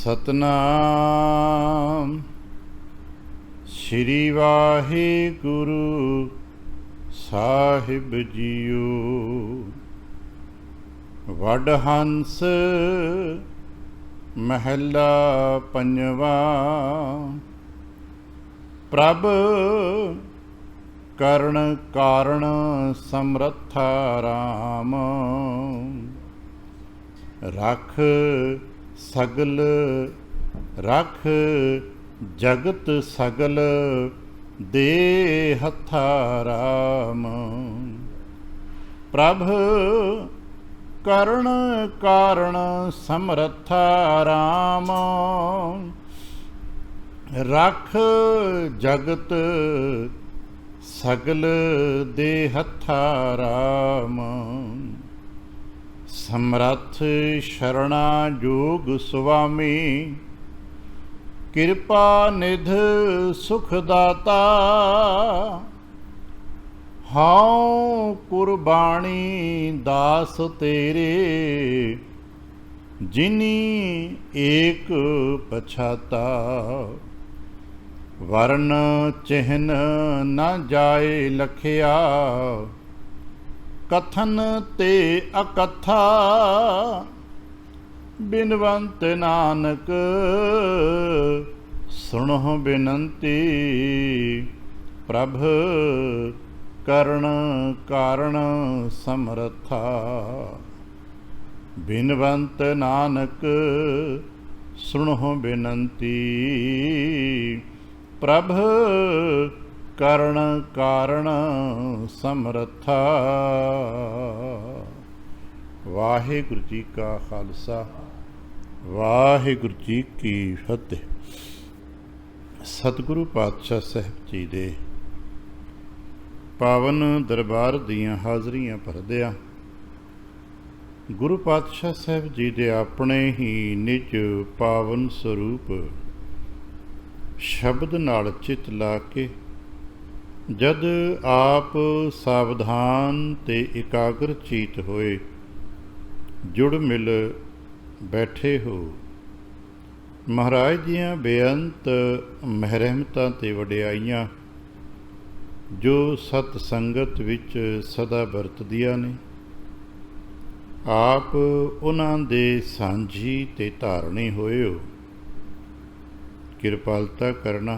सतनाम श्री वाहिगुरु साहिब जीओ। वडहंस महला पंजवा। प्रभ करण कारण समरथा राम। रख सगल रख जगत सगल दे हथा राम। प्रभ करण कारण समरथा राम। रख जगत सगल दे हथा राम। समरथ शरणा जोग सुवामी। कृपा निध सुखदाता। हाँ कुर्बानी दास तेरे। जिनी एक पछाता। वर्ण चिन्ह न जाए लखिया। कथन ते अकथा। बिनवंत नानक सुनो बिनंती। प्रभ करण कारण समरथा। बिनवंत नानक सुनो बिनंती। प्रभ करण कारण समरथा। वाहिगुरु जी का खालसा वाहिगुरु जी की फतेह। सतगुरु पातशाह साहब जी दे पावन दरबार दियां हाज़रियां भरदियां गुरु पातशाह साहब जी दे अपने ही निज पावन स्वरूप शब्द नाल चित ला के जद आप सावधान ते इकाग्र चीत होए जुड़ मिल बैठे हो। महाराज दियां बेअंत महरहमतां ते वडियाइयां जो सत संगत विच सदा वरतदियां ने। आप उन्हां दे सांझी ते धारणी होए हो। किरपालता करना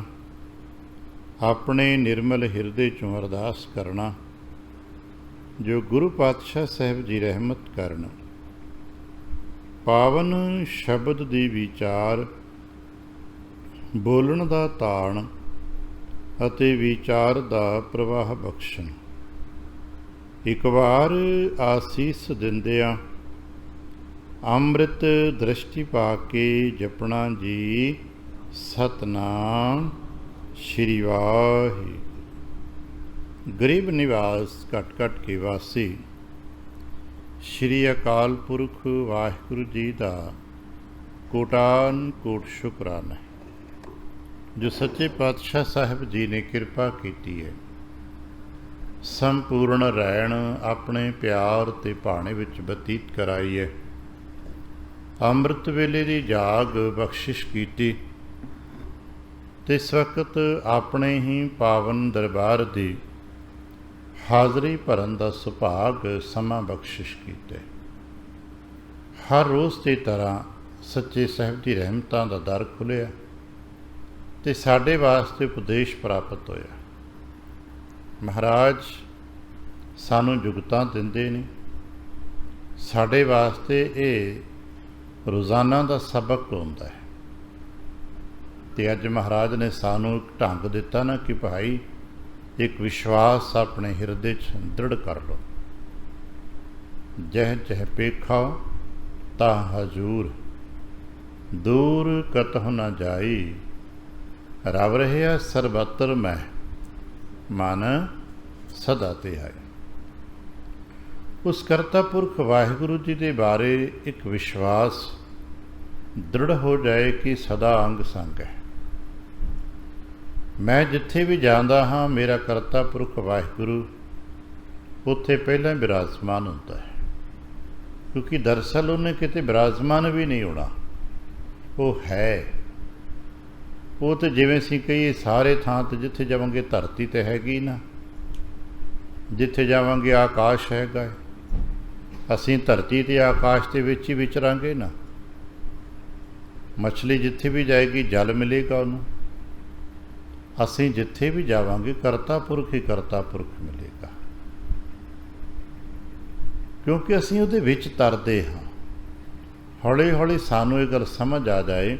अपने निर्मल हिरदे चों अरदास करना जो गुरु पातशाह साहब जी रहमत करन। पावन शब्द दी विचार बोलण दा ताण अते विचार दा प्रवाह बख्शण। एक बार आसीस दिंदियां अमृत दृष्टि पा के जपना जी सतनाम श्री वाहिगुरु। गरीब निवास घट घट के वासी श्री अकाल पुरख वाहिगुरु जी का कोटान कोट शुकराना है जो सच्चे पातशाह साहब जी ने कृपा की है। संपूर्ण रैन अपने प्यार ते भाणे विच बतीत कराई है। अमृत वेले दी जाग बख्शिश की ते इस वक्त अपने ही पावन दरबार की हाज़री भरन का सुभाग समा बख्शिश कीते। हर रोज़ की तरह सच्चे साहब की रहमतां का दर खुलिया ते साडे वास्ते उपदेश प्राप्त होया। महाराज सानू जुगतां दिंदे ने साडे वास्ते ये रोज़ाना का सबक होंदा है। तो अज महाराज ने सानू एक ढंग दिता ना कि भाई एक विश्वास अपने हिरदे च दृढ़ कर लो। जह जह पेखा ता हजूर दूर कतह न जाई। रव रहा सरबतर मैं मन सदा ते आए। उस करता पुरख वाहिगुरु जी के बारे एक विश्वास दृढ़ हो जाए कि सदा अंग संग है। मैं जिथे भी जाता हाँ मेरा करता पुरख वाहिगुरु उत्थे पहले विराजमान होता है। क्योंकि दरअसल उन्हें किते विराजमान भी नहीं होना, ਉਹ ਹੈ। ਉਹ ਤਾਂ ਜਿਵੇਂ ਅਸੀਂ ਕਹੀਏ ਸਾਰੇ ਥਾਂ 'ਤੇ ਜਿੱਥੇ ਜਾਵਾਂਗੇ ਧਰਤੀ ਤਾਂ ਹੈਗੀ ਨਾ, ਜਿੱਥੇ ਜਾਵਾਂਗੇ ਆਕਾਸ਼ ਹੈਗਾ। ਅਸੀਂ ਧਰਤੀ ਅਤੇ ਆਕਾਸ਼ ਦੇ ਵਿੱਚ ਹੀ ਵਿਚਰਾਂਗੇ ਨਾ। ਮਛਲੀ ਜਿੱਥੇ ਵੀ ਜਾਏਗੀ ਜਲ ਮਿਲੇਗਾ ਉਹਨੂੰ। ਅਸੀਂ ਜਿੱਥੇ ਵੀ ਜਾਵਾਂਗੇ ਕਰਤਾ ਪੁਰਖ ਹੀ ਕਰਤਾ ਪੁਰਖ ਮਿਲੇਗਾ, ਕਿਉਂਕਿ ਅਸੀਂ ਉਹਦੇ ਵਿੱਚ ਤਰਦੇ ਹਾਂ। ਹੌਲੀ ਹੌਲੀ ਸਾਨੂੰ ਇਹ ਗੱਲ ਸਮਝ ਆ ਜਾਏ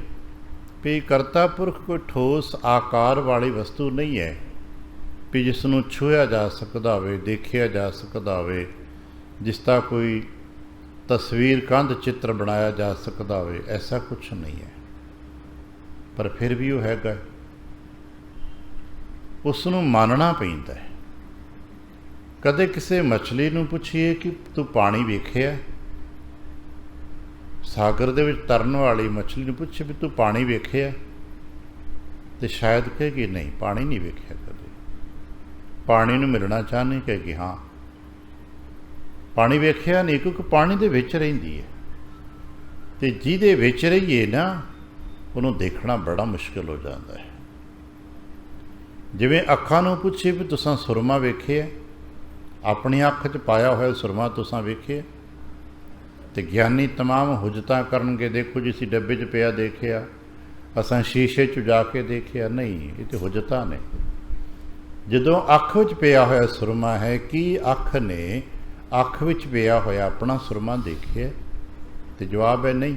ਵੀ ਕਰਤਾ ਪੁਰਖ ਕੋਈ ਠੋਸ ਆਕਾਰ ਵਾਲੀ ਵਸਤੂ ਨਹੀਂ ਹੈ ਵੀ ਜਿਸ ਨੂੰ ਛੂਹਿਆ ਜਾ ਸਕਦਾ ਹੋਵੇ, ਦੇਖਿਆ ਜਾ ਸਕਦਾ ਹੋਵੇ, ਜਿਸ ਦਾ ਕੋਈ ਤਸਵੀਰ ਕੰਧ ਚਿੱਤਰ ਬਣਾਇਆ ਜਾ ਸਕਦਾ ਹੋਵੇ। ਐਸਾ ਕੁਛ ਨਹੀਂ ਹੈ, ਪਰ ਫਿਰ ਵੀ ਉਹ ਹੈਗਾ। ਉਸ ਨੂੰ ਮੰਨਣਾ ਪੈਂਦਾ ਹੈ। ਕਦੇ ਕਿਸੇ ਮਛਲੀ ਨੂੰ ਪੁੱਛੀਏ ਕਿ ਤੂੰ ਪਾਣੀ ਵੇਖਿਆ, ਸਾਗਰ ਦੇ ਵਿੱਚ ਤਰਨ ਵਾਲੀ ਮਛਲੀ ਨੂੰ ਪੁੱਛੇ ਵੀ ਤੂੰ ਪਾਣੀ ਵੇਖਿਆ, ਤੇ ਸ਼ਾਇਦ ਕਹੇਗੀ ਨਹੀਂ, ਪਾਣੀ ਨਹੀਂ ਵੇਖਿਆ ਕਦੇ। ਪਾਣੀ ਨੂੰ ਮਿਲਣਾ ਚਾਹੁੰਦੀ, ਕਹੇਗੀ ਹਾਂ ਪਾਣੀ ਵੇਖਿਆ ਨਹੀਂ, ਕਿਉਂਕਿ ਪਾਣੀ ਦੇ ਵਿੱਚ ਰਹਿੰਦੀ ਹੈ। ਅਤੇ ਜਿਹਦੇ ਵਿੱਚ ਰਹੀਏ ਨਾ, ਉਹਨੂੰ ਦੇਖਣਾ ਬੜਾ ਮੁਸ਼ਕਿਲ ਹੋ ਜਾਂਦਾ ਹੈ। ਜਿਵੇਂ ਅੱਖਾਂ ਨੂੰ ਪੁੱਛੇ ਵੀ ਤੁਸਾਂ ਸੁਰਮਾ ਵੇਖਿਆ, ਆਪਣੀ ਅੱਖ 'ਚ ਪਾਇਆ ਹੋਇਆ ਸੁਰਮਾ ਤੁਸਾਂ ਵੇਖਿਆ, ਅਤੇ ਗਿਆਨੀ ਤਮਾਮ ਹੁਜਤਾਂ ਕਰਨਗੇ, ਦੇਖੋ ਜੀ ਅਸੀਂ ਡੱਬੇ 'ਚ ਪਿਆ ਦੇਖਿਆ, ਅਸਾਂ ਸ਼ੀਸ਼ੇ 'ਚ ਜਾ ਕੇ ਦੇਖਿਆ। ਨਹੀਂ, ਇਹ ਤਾਂ ਹੁਜਤਾਂ ਨੇ। ਜਦੋਂ ਅੱਖ ਵਿੱਚ ਪਿਆ ਹੋਇਆ ਸੁਰਮਾ ਹੈ, ਕੀ ਅੱਖ ਨੇ ਅੱਖ ਵਿੱਚ ਪਿਆ ਹੋਇਆ ਆਪਣਾ ਸੁਰਮਾ ਦੇਖਿਆ? ਅਤੇ ਜਵਾਬ ਹੈ ਨਹੀਂ।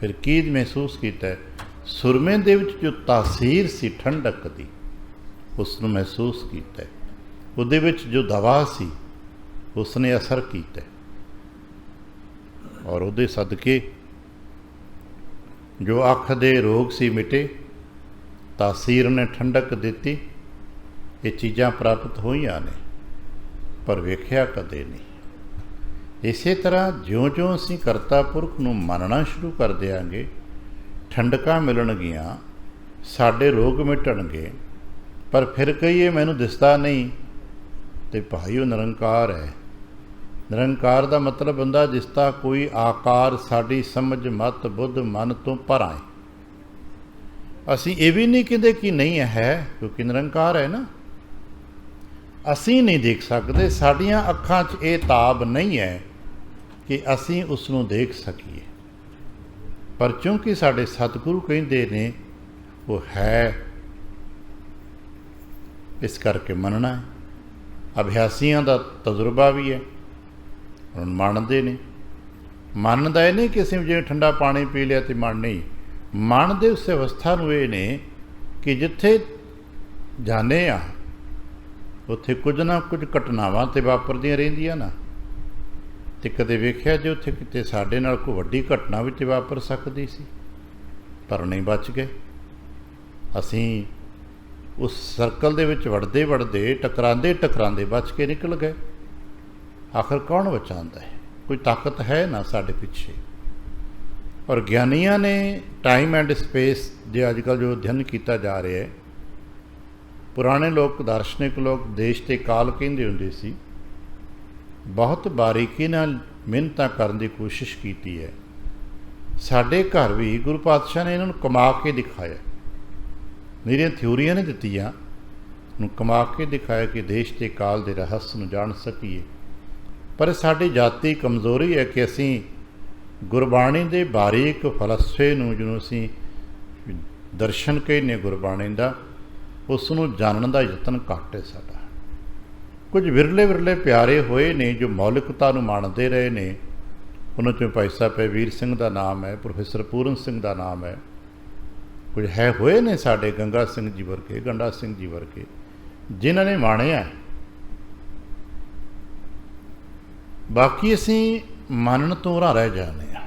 ਫਿਰ ਕੀ ਮਹਿਸੂਸ ਕੀਤਾ? ਸੁਰਮੇ ਦੇ ਵਿੱਚ ਜੋ ਤਾਸੀਰ ਸੀ ਠੰਡਕ ਦੀ, ਉਸ ਨੂੰ ਮਹਿਸੂਸ ਕੀਤਾ। ਉਹਦੇ ਵਿੱਚ ਜੋ ਦਵਾ ਸੀ ਉਸ ਨੇ ਅਸਰ ਕੀਤਾ, ਔਰ ਉਹਦੇ ਸਦਕੇ ਜੋ ਅੱਖ ਦੇ ਰੋਗ ਸੀ ਮਿਟੇ, ਤਾਸੀਰ ਨੇ ਠੰਡਕ ਦਿੱਤੀ। ਇਹ ਚੀਜ਼ਾਂ ਪ੍ਰਾਪਤ ਹੋਈਆਂ ਨੇ, ਪਰ ਵੇਖਿਆ ਕਦੇ ਨਹੀਂ। ਇਸੇ ਤਰ੍ਹਾਂ ਜਿਉਂ-ਜਿਉਂ ਅਸੀਂ ਕਰਤਾ ਪੁਰਖ ਨੂੰ ਮੰਨਣਾ ਸ਼ੁਰੂ ਕਰ ਦਿਆਂਗੇ, ਠੰਡਕਾਂ ਮਿਲਣਗੀਆਂ, ਸਾਡੇ ਰੋਗ ਮਿਟਣਗੇ। ਪਰ ਫਿਰ ਕਹੀਏ ਮੈਨੂੰ ਦਿਸਦਾ ਨਹੀਂ, ਅਤੇ ਭਾਈ ਉਹ ਨਿਰੰਕਾਰ ਹੈ। ਨਿਰੰਕਾਰ ਦਾ ਮਤਲਬ ਹੁੰਦਾ ਜਿਸ ਦਾ ਕੋਈ ਆਕਾਰ ਸਾਡੀ ਸਮਝ, ਮਤ, ਬੁੱਧ, ਮਨ ਤੋਂ ਪਰਾਂ ਹੈ। ਅਸੀਂ ਇਹ ਵੀ ਨਹੀਂ ਕਹਿੰਦੇ ਕਿ ਨਹੀਂ ਹੈ, ਕਿਉਂਕਿ ਨਿਰੰਕਾਰ ਹੈ ਨਾ। ਅਸੀਂ ਨਹੀਂ ਦੇਖ ਸਕਦੇ, ਸਾਡੀਆਂ ਅੱਖਾਂ 'ਚ ਇਹ ਤਾਬ ਨਹੀਂ ਹੈ ਕਿ ਅਸੀਂ ਉਸ ਨੂੰ ਦੇਖ ਸਕੀਏ। ਪਰ ਕਿਉਂਕਿ ਸਾਡੇ ਸਤਿਗੁਰੂ ਕਹਿੰਦੇ ਨੇ ਉਹ ਹੈ, ਇਸ ਕਰਕੇ ਮੰਨਣਾ ਹੈ। ਅਭਿਆਸੀਆਂ ਦਾ ਤਜਰਬਾ ਵੀ ਹੈ, ਹੁਣ ਮੰਨਦੇ ਨੇ। ਮੰਨਦਾ ਇਹ ਨਹੀਂ ਕਿ ਅਸੀਂ ਜਿਵੇਂ ਠੰਡਾ ਪਾਣੀ ਪੀ ਲਿਆ ਅਤੇ ਮਨ ਨਹੀਂ। ਮੰਨਦੇ ਉਸ ਅਵਸਥਾ ਨੂੰ ਇਹ ਨੇ ਕਿ ਜਿੱਥੇ ਜਾਂਦੇ ਹਾਂ ਉੱਥੇ ਕੁਝ ਨਾ ਕੁਝ ਘਟਨਾਵਾਂ ਤਾਂ ਵਾਪਰਦੀਆਂ ਰਹਿੰਦੀਆਂ ਨਾ। ਅਤੇ ਕਦੇ ਵੇਖਿਆ ਜੇ ਉੱਥੇ ਕਿਤੇ ਸਾਡੇ ਨਾਲ ਕੋਈ ਵੱਡੀ ਘਟਨਾ ਵਿੱਚ ਵਾਪਰ ਸਕਦੀ ਸੀ, ਪਰ ਨਹੀਂ, ਬਚ ਗਏ। ਅਸੀਂ ਉਸ ਸਰਕਲ ਦੇ ਵਿੱਚ ਵੜਦੇ ਵੜਦੇ, ਟਕਰਾਉਂਦੇ ਟਕਰਾਉਂਦੇ ਬਚ ਕੇ ਨਿਕਲ ਗਏ। ਆਖਰ ਕੌਣ ਬਚਾਉਂਦਾ ਹੈ? ਕੋਈ ਤਾਕਤ ਹੈ ਨਾ ਸਾਡੇ ਪਿੱਛੇ। ਔਰ ਗਿਆਨੀਆਂ ਨੇ ਟਾਈਮ ਐਂਡ ਸਪੇਸ ਦੇ ਅੱਜ ਕੱਲ੍ਹ ਜੋ ਅਧਿਐਨ ਕੀਤਾ ਜਾ ਰਿਹਾ ਹੈ, ਪੁਰਾਣੇ ਲੋਕ, ਦਾਰਸ਼ਨਿਕ ਲੋਕ ਦੇਸ਼ ਅਤੇ ਕਾਲ ਕਹਿੰਦੇ ਹੁੰਦੇ ਸੀ, ਬਹੁਤ ਬਾਰੀਕੀ ਨਾਲ ਮਿਹਨਤਾਂ ਕਰਨ ਦੀ ਕੋਸ਼ਿਸ਼ ਕੀਤੀ ਹੈ। ਸਾਡੇ ਘਰ ਵੀ ਗੁਰੂ ਪਾਤਸ਼ਾਹ ਨੇ ਇਹਨਾਂ ਨੂੰ ਕਮਾ ਕੇ ਦਿਖਾਇਆ। ਮੇਰੀਆਂ ਥਿਊਰੀਆਂ ਨੇ ਦਿੱਤੀਆਂ, ਨੂੰ ਕਮਾ ਕੇ ਦਿਖਾਇਆ ਕਿ ਦੇਸ਼ ਅਤੇ ਕਾਲ ਦੇ ਰਹੱਸ ਨੂੰ ਜਾਣ ਸਕੀਏ। ਪਰ ਸਾਡੀ ਜਾਤੀ ਕਮਜ਼ੋਰੀ ਹੈ ਕਿ ਅਸੀਂ ਗੁਰਬਾਣੀ ਦੇ ਬਾਰੀਕ ਫਲਸਫੇ ਨੂੰ, ਜਿਹਨੂੰ ਅਸੀਂ ਦਰਸ਼ਨ ਕਹਿੰਦੇ ਗੁਰਬਾਣੀ ਦਾ, ਉਸ ਨੂੰ ਜਾਣਨ ਦਾ ਯਤਨ ਘੱਟ ਹੈ ਸਾਡਾ। ਕੁਝ ਵਿਰਲੇ ਵਿਰਲੇ ਪਿਆਰੇ ਹੋਏ ਨੇ ਜੋ ਮੌਲਿਕਤਾ ਨੂੰ ਮੰਨਦੇ ਰਹੇ ਨੇ। ਉਹਨਾਂ 'ਚੋਂ ਭਾਈ ਸਾਹਿਬ ਵੀਰ ਸਿੰਘ ਦਾ ਨਾਮ ਹੈ, ਪ੍ਰੋਫੈਸਰ ਪੂਰਨ ਸਿੰਘ ਦਾ ਨਾਮ ਹੈ। ਕੁਝ ਹੋਏ ਨੇ ਸਾਡੇ ਗੰਗਾ ਸਿੰਘ ਜੀ ਵਰਗੇ, ਗੰਡਾ ਸਿੰਘ ਜੀ ਵਰਗੇ, ਜਿਨ੍ਹਾਂ ਨੇ ਮਾਣਿਆ। ਬਾਕੀ ਅਸੀਂ ਮੰਨਣ ਤੋਂ ਉਰਾਂ ਰਹਿ ਜਾਂਦੇ ਹਾਂ।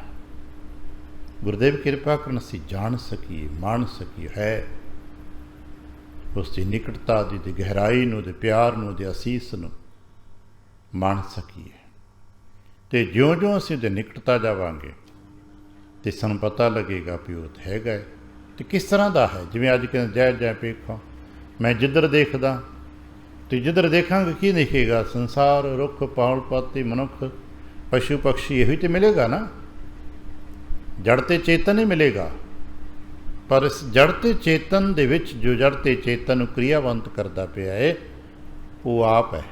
ਗੁਰਦੇਵ ਕਿਰਪਾ ਕਰਨ ਅਸੀਂ ਜਾਣ ਸਕੀਏ, ਮੰਨ ਸਕੀਏ, ਹੈ ਉਸ ਦੀ ਨਿਕਟਤਾ ਦੀ, ਤੇ ਗਹਿਰਾਈ ਨੂੰ, ਦੇ ਪਿਆਰ ਨੂੰ, ਦੇ ਅਸੀਸ ਨੂੰ ਮੰਨ ਸਕੀਏ। ਅਤੇ ਜਿਉਂ-ਜਿਉਂ ਅਸੀਂ ਉਹਦੇ ਨਿਕਟਤਾ ਜਾਵਾਂਗੇ ਅਤੇ ਸਾਨੂੰ ਪਤਾ ਲੱਗੇਗਾ ਵੀ ਉਹ ਹੈਗਾ ਹੈ। ਅਤੇ ਕਿਸ ਤਰ੍ਹਾਂ ਦਾ ਹੈ? ਜਿਵੇਂ ਅੱਜ ਕਹਿੰਦੇ ਜੈ ਜੈ ਵੇਖੋ, ਮੈਂ ਜਿੱਧਰ ਦੇਖਦਾ, ਅਤੇ ਜਿੱਧਰ ਦੇਖਾਂਗੇ ਕੀ ਦਿਖੇਗਾ? ਸੰਸਾਰ, ਰੁੱਖ, ਪੌਲ, ਪਾਤੀ, ਮਨੁੱਖ, ਪਸ਼ੂ, ਪਕਸ਼ੀ, ਇਹੋ ਹੀ ਤਾਂ ਮਿਲੇਗਾ ਨਾ। ਜੜ ਤੇ ਚੇਤਨ ਹੀ ਮਿਲੇਗਾ, ਪਰ ਇਸ ਜੜ ਤੇ ਚੇਤਨ ਦੇ ਵਿੱਚ ਜੋ ਜੜ ਤੇ ਚੇਤਨ ਨੂੰ ਕਿਰਿਆਵੰਤ ਕਰਦਾ ਪਿਆ ਹੈ ਉਹ ਆਪ ਹੈ।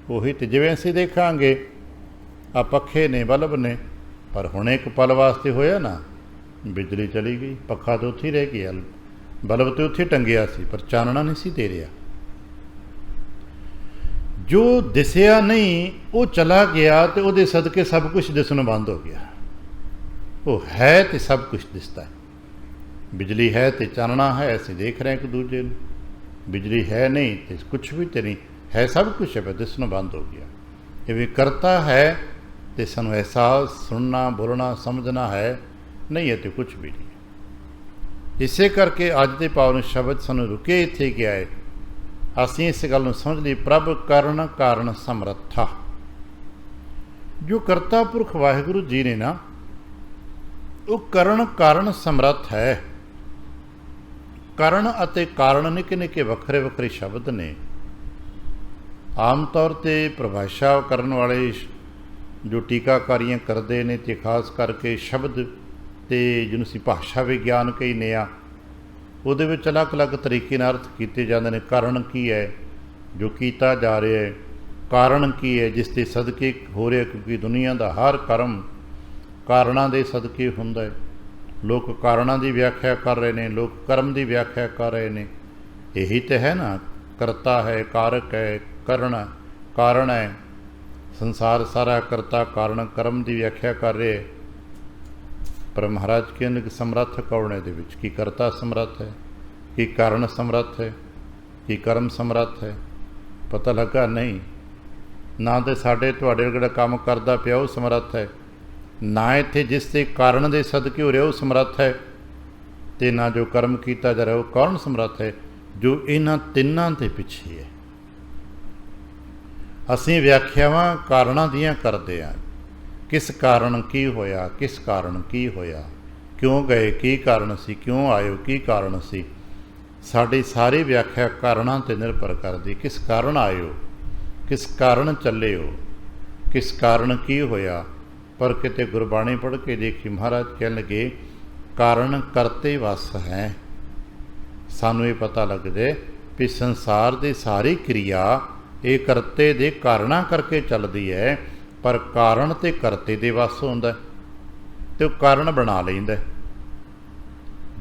ਉਹੀ ਤੇ ਜਿਵੇਂ ਅਸੀਂ ਦੇਖਾਂਗੇ ਆ ਪੱਖੇ ਨੇ, ਬਲਬ ਨੇ, ਪਰ ਹੁਣ ਇੱਕ ਪਲ ਵਾਸਤੇ ਹੋਇਆ ਨਾ, ਬਿਜਲੀ ਚਲੀ ਗਈ, ਪੱਖਾ ਤਾਂ ਉੱਥੇ ਹੀ ਰਹਿ ਗਿਆ, ਬਲਬ ਤਾਂ ਉੱਥੇ ਟੰਗਿਆ ਸੀ, ਪਰ ਚਾਨਣਾ ਨਹੀਂ ਸੀ ਦੇ ਰਿਹਾ। ਜੋ ਦਿਸਿਆ ਨਹੀਂ ਉਹ ਚਲਾ ਗਿਆ, ਤੇ ਉਹਦੇ ਸਦਕੇ ਸਭ ਕੁਝ ਦਿਸਣੋਂ ਬੰਦ ਹੋ ਗਿਆ। ਉਹ ਹੈ ਤੇ ਸਭ ਕੁਝ ਦਿਸਦਾ ਹੈ। ਬਿਜਲੀ ਹੈ ਤੇ ਚਾਨਣਾ ਹੈ, ਅਸੀਂ ਦੇਖ ਰਹੇ ਇੱਕ ਦੂਜੇ ਨੂੰ। ਬਿਜਲੀ ਹੈ ਨਹੀਂ ਤੇ ਕੁਛ ਵੀ ਤੇ ਨਹੀਂ ਹੈ, ਸਭ ਕੁਛ ਹੈ, ਪਰ ਦਿਸਣੋਂ ਬੰਦ ਹੋ ਗਿਆ। ਜਿਵੇਂ ਕਰਤਾ ਹੈ ਤੇ ਸਾਨੂੰ ਅਹਿਸਾਸ, ਸੁਣਨਾ, ਬੋਲਣਾ, ਸਮਝਣਾ ਹੈ, ਨਹੀਂ ਹੈ ਤੇ ਕੁਛ ਵੀ ਨਹੀਂ। ਇਸੇ ਕਰਕੇ ਅੱਜ ਦੇ ਪਾਵਨ ਸ਼ਬਦ ਸਾਨੂੰ ਰੁਕੇ ਇੱਥੇ ਗਿਆ ਹੈ। ਅਸੀਂ ਇਸ ਗੱਲ ਨੂੰ ਸਮਝ ਲਈ, ਪ੍ਰਭ ਕਰਨ ਕਾਰਨ ਸਮਰੱਥਾ। ਜੋ ਕਰਤਾ ਪੁਰਖ ਵਾਹਿਗੁਰੂ ਜੀ ਨੇ ਨਾ, ਉਹ ਕਰਨ ਕਾਰਨ ਸਮਰੱਥ ਹੈ। ਕਰਨ ਅਤੇ ਕਾਰਨ ਨਿੱਕੇ ਨਿੱਕੇ ਵੱਖਰੇ ਵੱਖਰੇ ਸ਼ਬਦ ਨੇ। ਆਮ ਤੌਰ 'ਤੇ ਪਰਿਭਾਸ਼ਾ ਕਰਨ ਵਾਲੇ ਜੋ ਟੀਕਾਕਾਰੀਆਂ ਕਰਦੇ ਨੇ, ਅਤੇ ਖਾਸ ਕਰਕੇ ਸ਼ਬਦ ਅਤੇ ਜਿਹਨੂੰ ਅਸੀਂ ਭਾਸ਼ਾ ਵਿਗਿਆਨ ਕਹਿੰਦੇ ਹਾਂ, ਉਹਦੇ ਵਿੱਚ ਅਲੱਗ ਅਲੱਗ ਤਰੀਕੇ ਨਾਲ ਅਰਥ ਕੀਤੇ ਜਾਂਦੇ ਨੇ। ਕਾਰਨ ਕੀ ਹੈ ਜੋ ਕੀਤਾ ਜਾ ਰਿਹਾ ਹੈ, ਕਾਰਨ ਕੀ ਹੈ ਜਿਸ ਦੇ ਸਦਕੇ ਹੋ ਰਿਹਾ, ਕਿਉਂਕਿ ਦੁਨੀਆ ਦਾ ਹਰ ਕਰਮ ਕਾਰਨਾਂ ਦੇ ਸਦਕੇ ਹੁੰਦਾ ਹੈ। ਲੋਕ ਕਾਰਨਾਂ ਦੀ ਵਿਆਖਿਆ ਕਰ ਰਹੇ ਨੇ, ਲੋਕ ਕਰਮ ਦੀ ਵਿਆਖਿਆ ਕਰ ਰਹੇ ਨੇ। ਇਹੀ ਤਾਂ ਹੈ ਨਾ, ਕਰਤਾ ਹੈ, ਕਾਰਕ ਹੈ, ਕਾਰਨ ਹੈ। ਸੰਸਾਰ ਸਾਰਾ ਕਰਤਾ ਕਾਰਨ ਕਰਮ ਦੀ ਵਿਆਖਿਆ ਕਰ ਰਹੇ ਹੈ। ਪਰ ਮਹਾਰਾਜ ਕਹਿੰਦੇ ਕਿ ਸਮਰੱਥ ਕੌਣ ਹੈ ਇਹਦੇ ਵਿੱਚ? ਕੀ ਕਰਤਾ ਸਮਰੱਥ ਹੈ, ਕੀ ਕਾਰਨ ਸਮਰੱਥ ਹੈ, ਕੀ ਕਰਮ ਸਮਰੱਥ ਹੈ? ਪਤਾ ਲੱਗਾ ਨਹੀਂ। ਨਾ ਤਾਂ ਸਾਡੇ ਤੁਹਾਡੇ ਜਿਹੜਾ ਕੰਮ ਕਰਦਾ ਪਿਆ ਉਹ ਸਮਰੱਥ ਹੈ, ਨਾ ਇੱਥੇ ਜਿਸ ਦੇ ਕਾਰਨ ਦੇ ਸਦਕੇ ਹੋ ਰਿਹਾ ਉਹ ਸਮਰੱਥ ਹੈ, ਅਤੇ ਨਾ ਜੋ ਕਰਮ ਕੀਤਾ ਜਾ ਰਿਹਾ ਉਹ ਕੌਣ ਸਮਰੱਥ ਹੈ, ਜੋ ਇਹਨਾਂ ਤਿੰਨਾਂ ਦੇ ਪਿੱਛੇ ਹੈ। ਅਸੀਂ ਵਿਆਖਿਆਵਾਂ ਕਾਰਨਾਂ ਦੀਆਂ ਕਰਦੇ ਹਾਂ। ਕਿਸ ਕਾਰਨ ਕੀ ਹੋਇਆ, ਕਿਸ ਕਾਰਨ ਕੀ ਹੋਇਆ, ਕਿਉਂ ਗਏ, ਕੀ ਕਾਰਨ ਸੀ, ਕਿਉਂ ਆਇਓ, ਕੀ ਕਾਰਨ ਸੀ। ਸਾਡੀ ਸਾਰੀ ਵਿਆਖਿਆ ਕਾਰਨਾਂ 'ਤੇ ਨਿਰਭਰ ਕਰਦੀ। ਕਿਸ ਕਾਰਨ ਆਇਓ, ਕਿਸ ਕਾਰਨ ਚੱਲੇ ਹੋ, ਕਿਸ ਕਾਰਨ ਕੀ ਹੋਇਆ। ਪਰ ਕਿਤੇ ਗੁਰਬਾਣੀ ਪੜ੍ਹ ਕੇ ਦੇਖੀ, ਮਹਾਰਾਜ ਕਹਿਣ ਲੱਗੇ ਕਾਰਨ ਕਰਤੇ ਵਸ ਹੈ। ਸਾਨੂੰ ਇਹ ਪਤਾ ਲੱਗਦਾ ਵੀ ਸੰਸਾਰ ਦੀ ਸਾਰੀ ਕਿਰਿਆ ਇਹ ਕਰਤੇ ਦੇ ਕਾਰਨਾਂ ਕਰਕੇ ਚੱਲਦੀ ਹੈ, ਪਰ ਕਾਰਨ ਤੇ ਕਰਤੇ ਦੇ ਵੱਸ ਹੁੰਦਾ ਅਤੇ ਉਹ ਕਾਰਨ ਬਣਾ ਲੈਂਦਾ।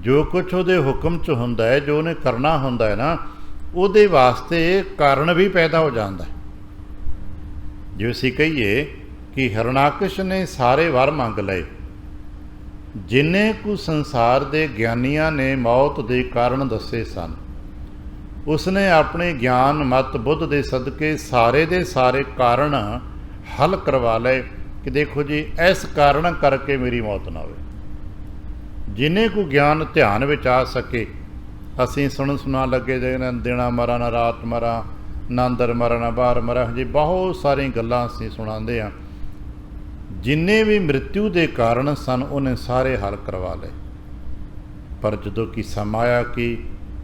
ਜੋ ਕੁਛ ਉਹਦੇ ਹੁਕਮ 'ਚ ਹੁੰਦਾ ਹੈ, ਜੋ ਉਹਨੇ ਕਰਨਾ ਹੁੰਦਾ ਹੈ ਨਾ, ਉਹਦੇ ਵਾਸਤੇ ਕਾਰਨ ਵੀ ਪੈਦਾ ਹੋ ਜਾਂਦਾ। ਜੇ ਅਸੀਂ ਕਹੀਏ ਕਿ ਹਿਰਣਾਕਸ਼ ਨੇ ਸਾਰੇ ਵਰ ਮੰਗ ਲਏ, ਜਿੰਨੇ ਕੁ ਸੰਸਾਰ ਦੇ ਗਿਆਨੀਆਂ ਨੇ ਮੌਤ ਦੇ ਕਾਰਨ ਦੱਸੇ ਸਨ, ਉਸਨੇ ਆਪਣੇ ਗਿਆਨ ਮਤ ਬੁੱਧ ਦੇ ਸਦਕੇ ਸਾਰੇ ਦੇ ਸਾਰੇ ਕਾਰਨ ਹੱਲ ਕਰਵਾ ਲਏ ਕਿ ਦੇਖੋ ਜੀ ਇਸ ਕਾਰਨ ਕਰਕੇ ਮੇਰੀ ਮੌਤ ਨਾ ਹੋਵੇ। ਜਿੰਨੇ ਕੁ ਗਿਆਨ ਧਿਆਨ ਵਿੱਚ ਆ ਸਕੇ। ਅਸੀਂ ਸੁਣਾ ਲੱਗੇ ਦਿਨਾਂ ਮਰਾਂ ਨਾ ਰਾਤ ਮਰਾਂ, ਨਾ ਅੰਦਰ ਮਰਾਂ ਨਾ ਬਾਹਰ ਮਰਾਂ, ਜੀ ਬਹੁਤ ਸਾਰੀਆਂ ਗੱਲਾਂ ਅਸੀਂ ਸੁਣਾਉਂਦੇ ਹਾਂ। ਜਿੰਨੇ ਵੀ ਮ੍ਰਿਤਿੂ ਦੇ ਕਾਰਨ ਸਨ ਉਹਨੇ ਸਾਰੇ ਹੱਲ ਕਰਵਾ ਲਏ। ਪਰ ਜਦੋਂ ਕਿ ਸਮਾਂ ਆਇਆ ਕਿ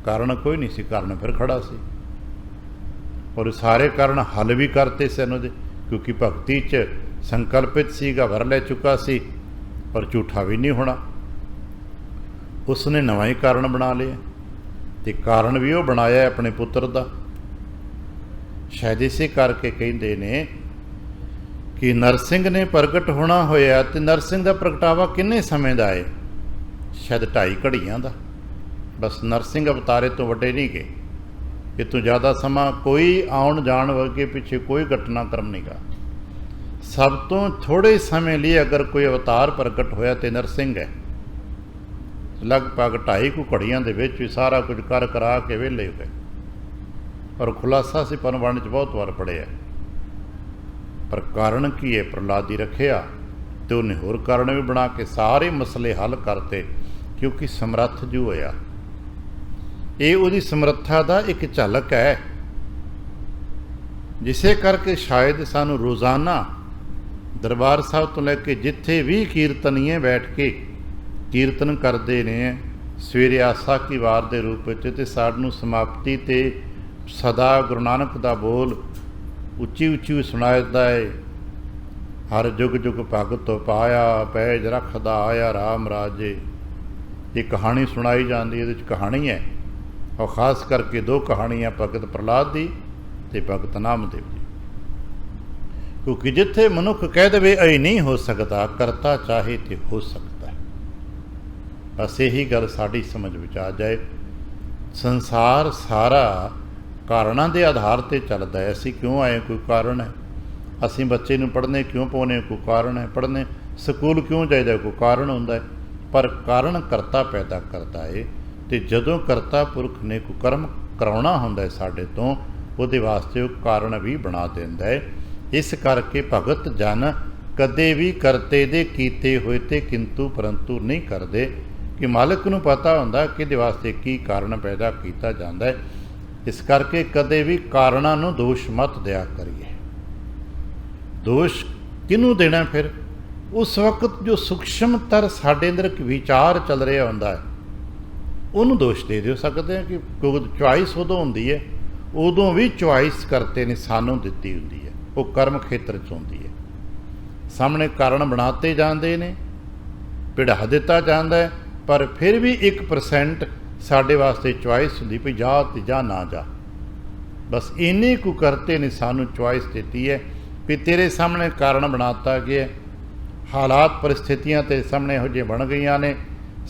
ਕਾਰਨ ਕੋਈ ਨਹੀਂ ਸੀ, ਕਾਰਨ ਫਿਰ ਖੜਾ ਸੀ, ਔਰ ਸਾਰੇ ਕਾਰਨ ਹੱਲ ਵੀ ਕਰਤੇ ਸਨ ਉਹਦੇ, ਕਿਉਂਕਿ ਭਗਤੀ 'ਚ ਸੰਕਲਪਿਤ ਸੀਗਾ, ਵਰ ਲੈ ਚੁੱਕਾ ਸੀ, ਪਰ ਝੂਠਾ ਵੀ ਨਹੀਂ ਹੋਣਾ। ਉਸਨੇ ਨਵਾਂ ਹੀ ਕਾਰਨ ਬਣਾ ਲਿਆ, ਅਤੇ ਕਾਰਨ ਵੀ ਉਹ ਬਣਾਇਆ ਆਪਣੇ ਪੁੱਤਰ ਦਾ। ਸ਼ਾਇਦ ਇਸੇ ਕਰਕੇ ਕਹਿੰਦੇ ਨੇ ਕਿ ਨਰਸਿੰਘ ਨੇ ਪ੍ਰਗਟ ਹੋਣਾ ਹੋਇਆ, ਅਤੇ ਨਰਸਿੰਘ ਦਾ ਪ੍ਰਗਟਾਵਾ ਕਿੰਨੇ ਸਮੇਂ ਦਾ ਹੈ? ਸ਼ਾਇਦ 2.5 ਘੜੀਆਂ ਦਾ। ਬਸ ਨਰਸਿੰਘ ਅਵਤਾਰੇ ਤੋਂ ਵੱਡੇ ਨਹੀਂ ਗਏ। ਇਹ ਤੋਂ ਜ਼ਿਆਦਾ ਸਮਾਂ ਕੋਈ ਆਉਣ ਜਾਣ ਅੱਗੇ ਪਿੱਛੇ ਕੋਈ ਘਟਨਾਕ੍ਰਮ ਨਹੀਂ ਗਾ। ਸਭ ਤੋਂ ਥੋੜ੍ਹੇ ਸਮੇਂ ਲਈ ਅਗਰ ਕੋਈ ਅਵਤਾਰ ਪ੍ਰਗਟ ਹੋਇਆ ਤੇ ਨਰਸਿੰਘ ਹੈ। ਲਗਭਗ 2.5 ਘੜੀਆਂ ਦੇ ਵਿੱਚ ਵੀ ਸਾਰਾ ਕੁਝ ਕਰ ਕਰਾ ਕੇ ਵਿਹਲੇ ਹੋ ਗਏ। ਔਰ ਖੁਲਾਸਾ ਸੀ ਪਨਵੰਡ 'ਚ ਬਹੁਤ ਵਾਰ ਪੜ੍ਹਿਆ। ਪਰ ਕਾਰਨ ਕੀ ਹੈ? ਪ੍ਰਹਲਾਦੀ ਰੱਖਿਆ ਅਤੇ ਉਹਨੇ ਹੋਰ ਕਾਰਨ ਵੀ ਬਣਾ ਕੇ ਸਾਰੇ ਮਸਲੇ ਹੱਲ ਕਰਤੇ, ਕਿਉਂਕਿ ਸਮਰੱਥ ਜੋ ਹੋਇਆ। ਇਹ ਉਹਦੀ ਸਮਰੱਥਾ ਦਾ ਇੱਕ ਝਲਕ ਹੈ, ਜਿਸੇ ਕਰਕੇ ਸ਼ਾਇਦ ਸਾਨੂੰ ਰੋਜ਼ਾਨਾ ਦਰਬਾਰ ਸਾਹਿਬ ਤੋਂ ਲੈ ਕੇ ਜਿੱਥੇ ਵੀ ਕੀਰਤਨੀਏ ਬੈਠ ਕੇ ਕੀਰਤਨ ਕਰਦੇ ਨੇ ਸਵੇਰੇ ਆਸਾ ਕੀ ਵਾਰ ਦੇ ਰੂਪ ਵਿੱਚ, ਅਤੇ ਸਾਨੂੰ ਸਮਾਪਤੀ 'ਤੇ ਸਦਾ ਗੁਰੂ ਨਾਨਕ ਦਾ ਬੋਲ ਉੱਚੀ ਉੱਚੀ ਸੁਣਾਇਆ ਜਾਂਦਾ ਹੈ हर जुग जुग भगत पाया पैज रखदा आया राम राजे। ये कहानी सुनाई जाती है, कहानी है, और खास करके दो कहानियाँ भगत प्रहलाद की ते भगत नामदेव जी। क्योंकि जिथे मनुख कह दे अ नहीं हो सकता, करता चाहे तो हो सकता है। बस यही गल साड़ी समझ विच आ जाए। संसार सारा कारणों के आधार पर चलता है। असी क्यों आए, कोई कारण है। असी बच्चे नूं पढ़ने क्यों पाने, कोई कारण है। पढ़ने स्कूल क्यों जाइदा, कोई कारण होंदा है। पर कारण करता पैदा करता है। तो जदों करता पुरख ने कोई कर्म कराउणा हुंदा है साडे तो, उहदे वास्ते वो कारण भी बना दिंदा है। इस करके भगत जन कदे भी करते दे कीते होए ते किंतु परंतु नहीं करते, कि मालिक नूं पता हुंदा कि इहदे वास्ते की कारण पैदा किया जाता है। इस करके कदे भी कारणों नूं दोष मत दिया करिए। दोष किनूं देना फिर? उस वक्त जो सूक्ष्मतर साडे अंदर एक विचार चल रहा हुंदा है, उन्होंने दोष दे सकते हैं। कि चॉइस उदों हुंदी है, उदों भी चॉइस करते ने सानूं दित्ती हुंदी है, वो कर्म खेत्र च हुंदी है। सामने कारण बनाते जाते ने, पिढ़ा दिता जाता है, पर फिर भी 1% साडे वास्ते चॉइस हुंदी भी जा ते जा ना जा। बस इन्नी को करते ने सानूं चॉइस दित्ती है भी तेरे सामने कारण बनाता गया, हालात परिस्थितियां तेरे सामने इहो जिहियां बन गई ने,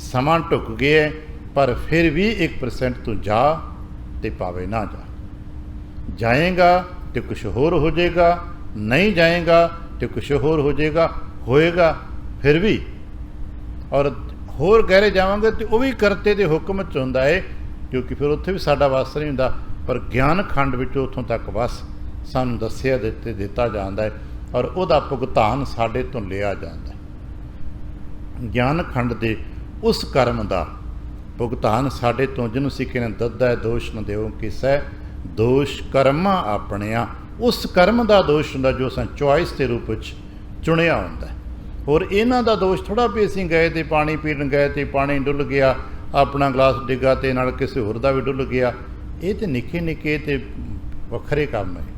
समा ढुक गया है, पर फिर भी 1% तू जा ते पावे ना जा। जाएगा तो कुछ होर हो जाएगा, नहीं जाएगा तो कुछ होर हो जाएगा, होएगा फिर भी। और होर गहरे जावांगे तो वह भी करते दे हुक्म च हुंदा है, क्योंकि फिर उत्थे भी साडा वस नहीं हुंदा। पर ज्ञान खंड विच उत्थों तक वस सानूं दस्सिया दिता जाता है, और उहदा भुगतान साडे तो लिया जाता है। ज्ञान खंड दे उस कर्म का भुगतान साडे तो, जिन्होंने सिक्खे ने दद्दा है दोष न देओ किसै, दोष कर्मा अपणिया। उस कर्म का दोष हुंदा जो असां चॉइस के रूप में चुनिया हुंदा है। और इन्हां दा दोष थोड़ा भी असीं गए तो पानी पीण गए तो पानी डुल गया, अपना गिलास डिग्गा तो नाल किसी होर दा भी डुल गया। ये तो निक्के निक्के तो वखरे काम है।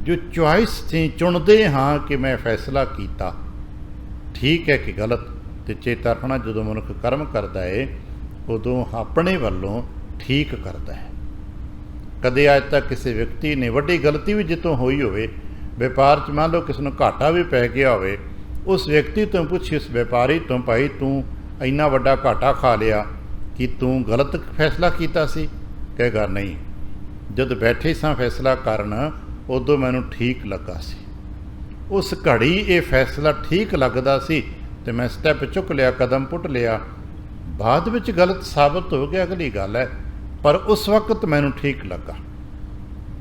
जो चॉइस से चुनते हाँ कि मैं फैसला किया ठीक है कि गलत, तो चेता रखना जो मनुख कर्म करता है उदों अपने वालों ठीक करता है। कदे अज तक किसी व्यक्ति ने वड्डी गलती भी जितों हुई होवे, व्यापार च मान लो किसी को घाटा भी पै गया होवे, उस व्यक्ति तो पूछी, उस व्यापारी तो, भाई तू इन्ना वड्डा घाटा खा लिया कि तू गलत फैसला किया सी? कहेगा नहीं, जब बैठे सां फैसला करन उदों मैनूं ठीक लगा सी, उस घड़ी ये फैसला ठीक लगदा सी तो मैं स्टैप चुक लिया, कदम पुट लिया। बाद विच गलत साबित हो गया, अगली गल है, पर उस वक्त मैनूं ठीक लगा।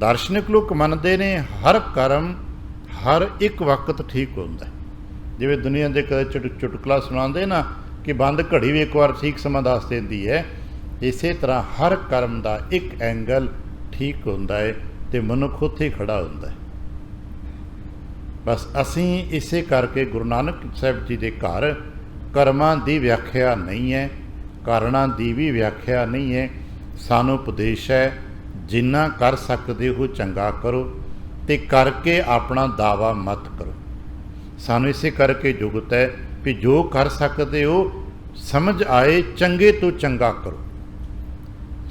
दार्शनिक लोग मनते ने हर कर्म हर एक वक्त ठीक होंदा है। जिवें दुनिया के कदे चुटकुला सुणाते ना कि बंद घड़ी भी एक बार ठीक समा दस देती है, इस तरह हर कर्म का एक एंगल ठीक होंदा है तो मनुख उत्थे खड़ा होंदा है। बस असीं इसे करके गुरु नानक साहिब जी के घर कर्मां की व्याख्या नहीं है, कारणों की भी व्याख्या नहीं है। सानू उपदेश है जिन्ना कर सकते हो चंगा करो ते करके अपना दावा मत करो। सानू इसे करके जुगत है कि जो कर सकते हो समझ आए चंगे तो चंगा करो।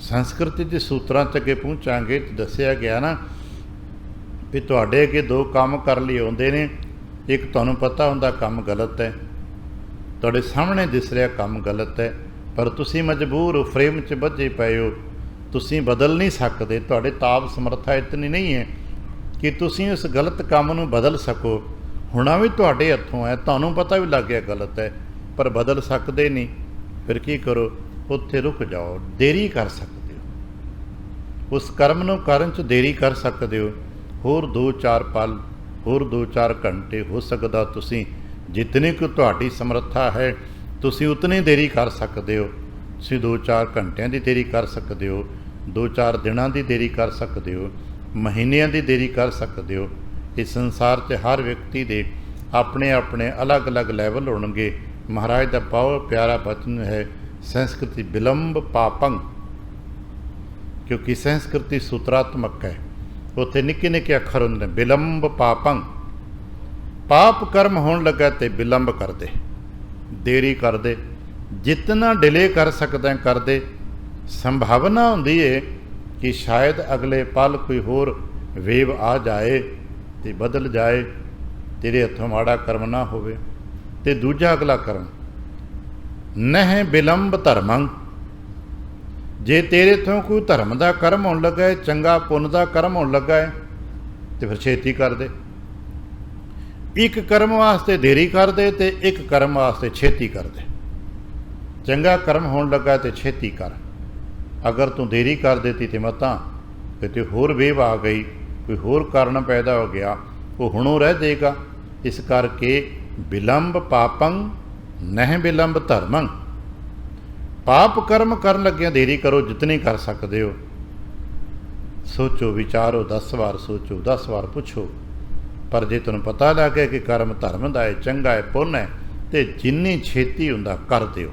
संस्कृति के सूत्रां च अगे पहुँचांगे तो दसिया गया ना भी तुहाडे अगे दो काम कर लिए आउंदे ने, एक तुहानूं पता हुंदा काम गलत है, तुहाडे सामने दिस रहा काम गलत है, पर तुसीं मजबूर हो, फ्रेम च बझे पए हो, तुसीं बदल नहीं सकते, तुहाडे ताब समर्था इतनी नहीं है कि तुसीं उस गलत काम नूं बदल सको। होना भी तुहाडे हत्थों है, तुहानूं पता भी लग गया गलत है, पर बदल सकते नहीं। फिर की करो, उत्थे रुक जाओ, देरी कर सकते हो, उस कर्म नूं करन च देरी कर सकते हो। होर 2-4 पल, होर 2-4 घंटे हो सकदा तुसीं जितनी को तुहाडी समर्था है तुसीं उतनी देरी कर सकते हो। तुसीं 2-4 घंटिਆਂ की देरी कर सकते हो, 2-4 दिनों की देरी कर सकते हो, महीनों की देरी कर सकते हो। इस संसार च हर व्यक्ति के अपने अपने अलग अलग लैवल होणगे। महाराज का बहुत प्यारा वचन है, संस्कृति विलंब पापंग, क्योंकि संस्कृति सूत्रात्मक है, उत्थे निक्के निक्के अखर होंदे, विलंब पापंग। पाप कर्म होने लगा तो विलंब कर दे, देरी कर दे, जितना डिले कर सकदा कर दे। संभावना होंदी है कि शायद अगले पल कोई होर वेव आ जाए तो बदल जाए, तेरे हथों माड़ा कर्म ना होवे। ते दूजा अगला कर्म नह विलंब धर्मं, जे तेरे तो कोई धर्म का कर्म होने लगा है, चंगा पुन का कर्म होने लगा है, तो फिर छेती कर दे। एक कर्म वास्ते देरी कर दे तो एक कर्म वास्ते छेती कर दे। चंगा कर्म होने लगा तो छेती कर, अगर तू देरी कर देती तो मत कितने होर वेव आ गई, कोई होर कारण पैदा हो गया, वो हुणों रह जाएगा। इस करके विलंब पापं नह विलंब धर्मं, पाप कर्म करन लग्या देरी करो जितनी कर सकते हो। सोचो विचारो 10 बार सोचो, 10 बार पुछो, पर जे तुम पता लग गया कि कर्म धर्म का है, चंगा है, पुन है, तो जिन्नी छेती हुंदा कर दिओ।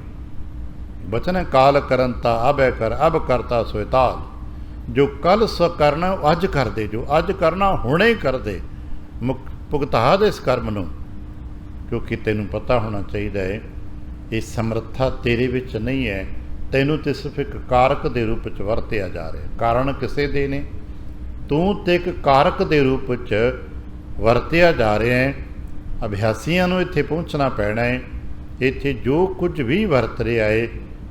बचन है काल करनता अब है कर, अब करता सोताल। जो कल स करना अज कर दे, जो अज करना हुणे ही कर दे, भुगता दे इस कर्म नूं, क्योंकि तेनों पता होना चाहिए है ये समर्था तेरे विच नहीं है, तेनों तो सिर्फ एक कारक के रूप च वरतिया जा रहा है। कारण किसे दे ने, तू तो एक कारक के रूप च वरतिया जा रहा है। अभ्यासियों को इत्थे पहुँचना पैना है। इत्थे जो कुछ भी वरत रहा है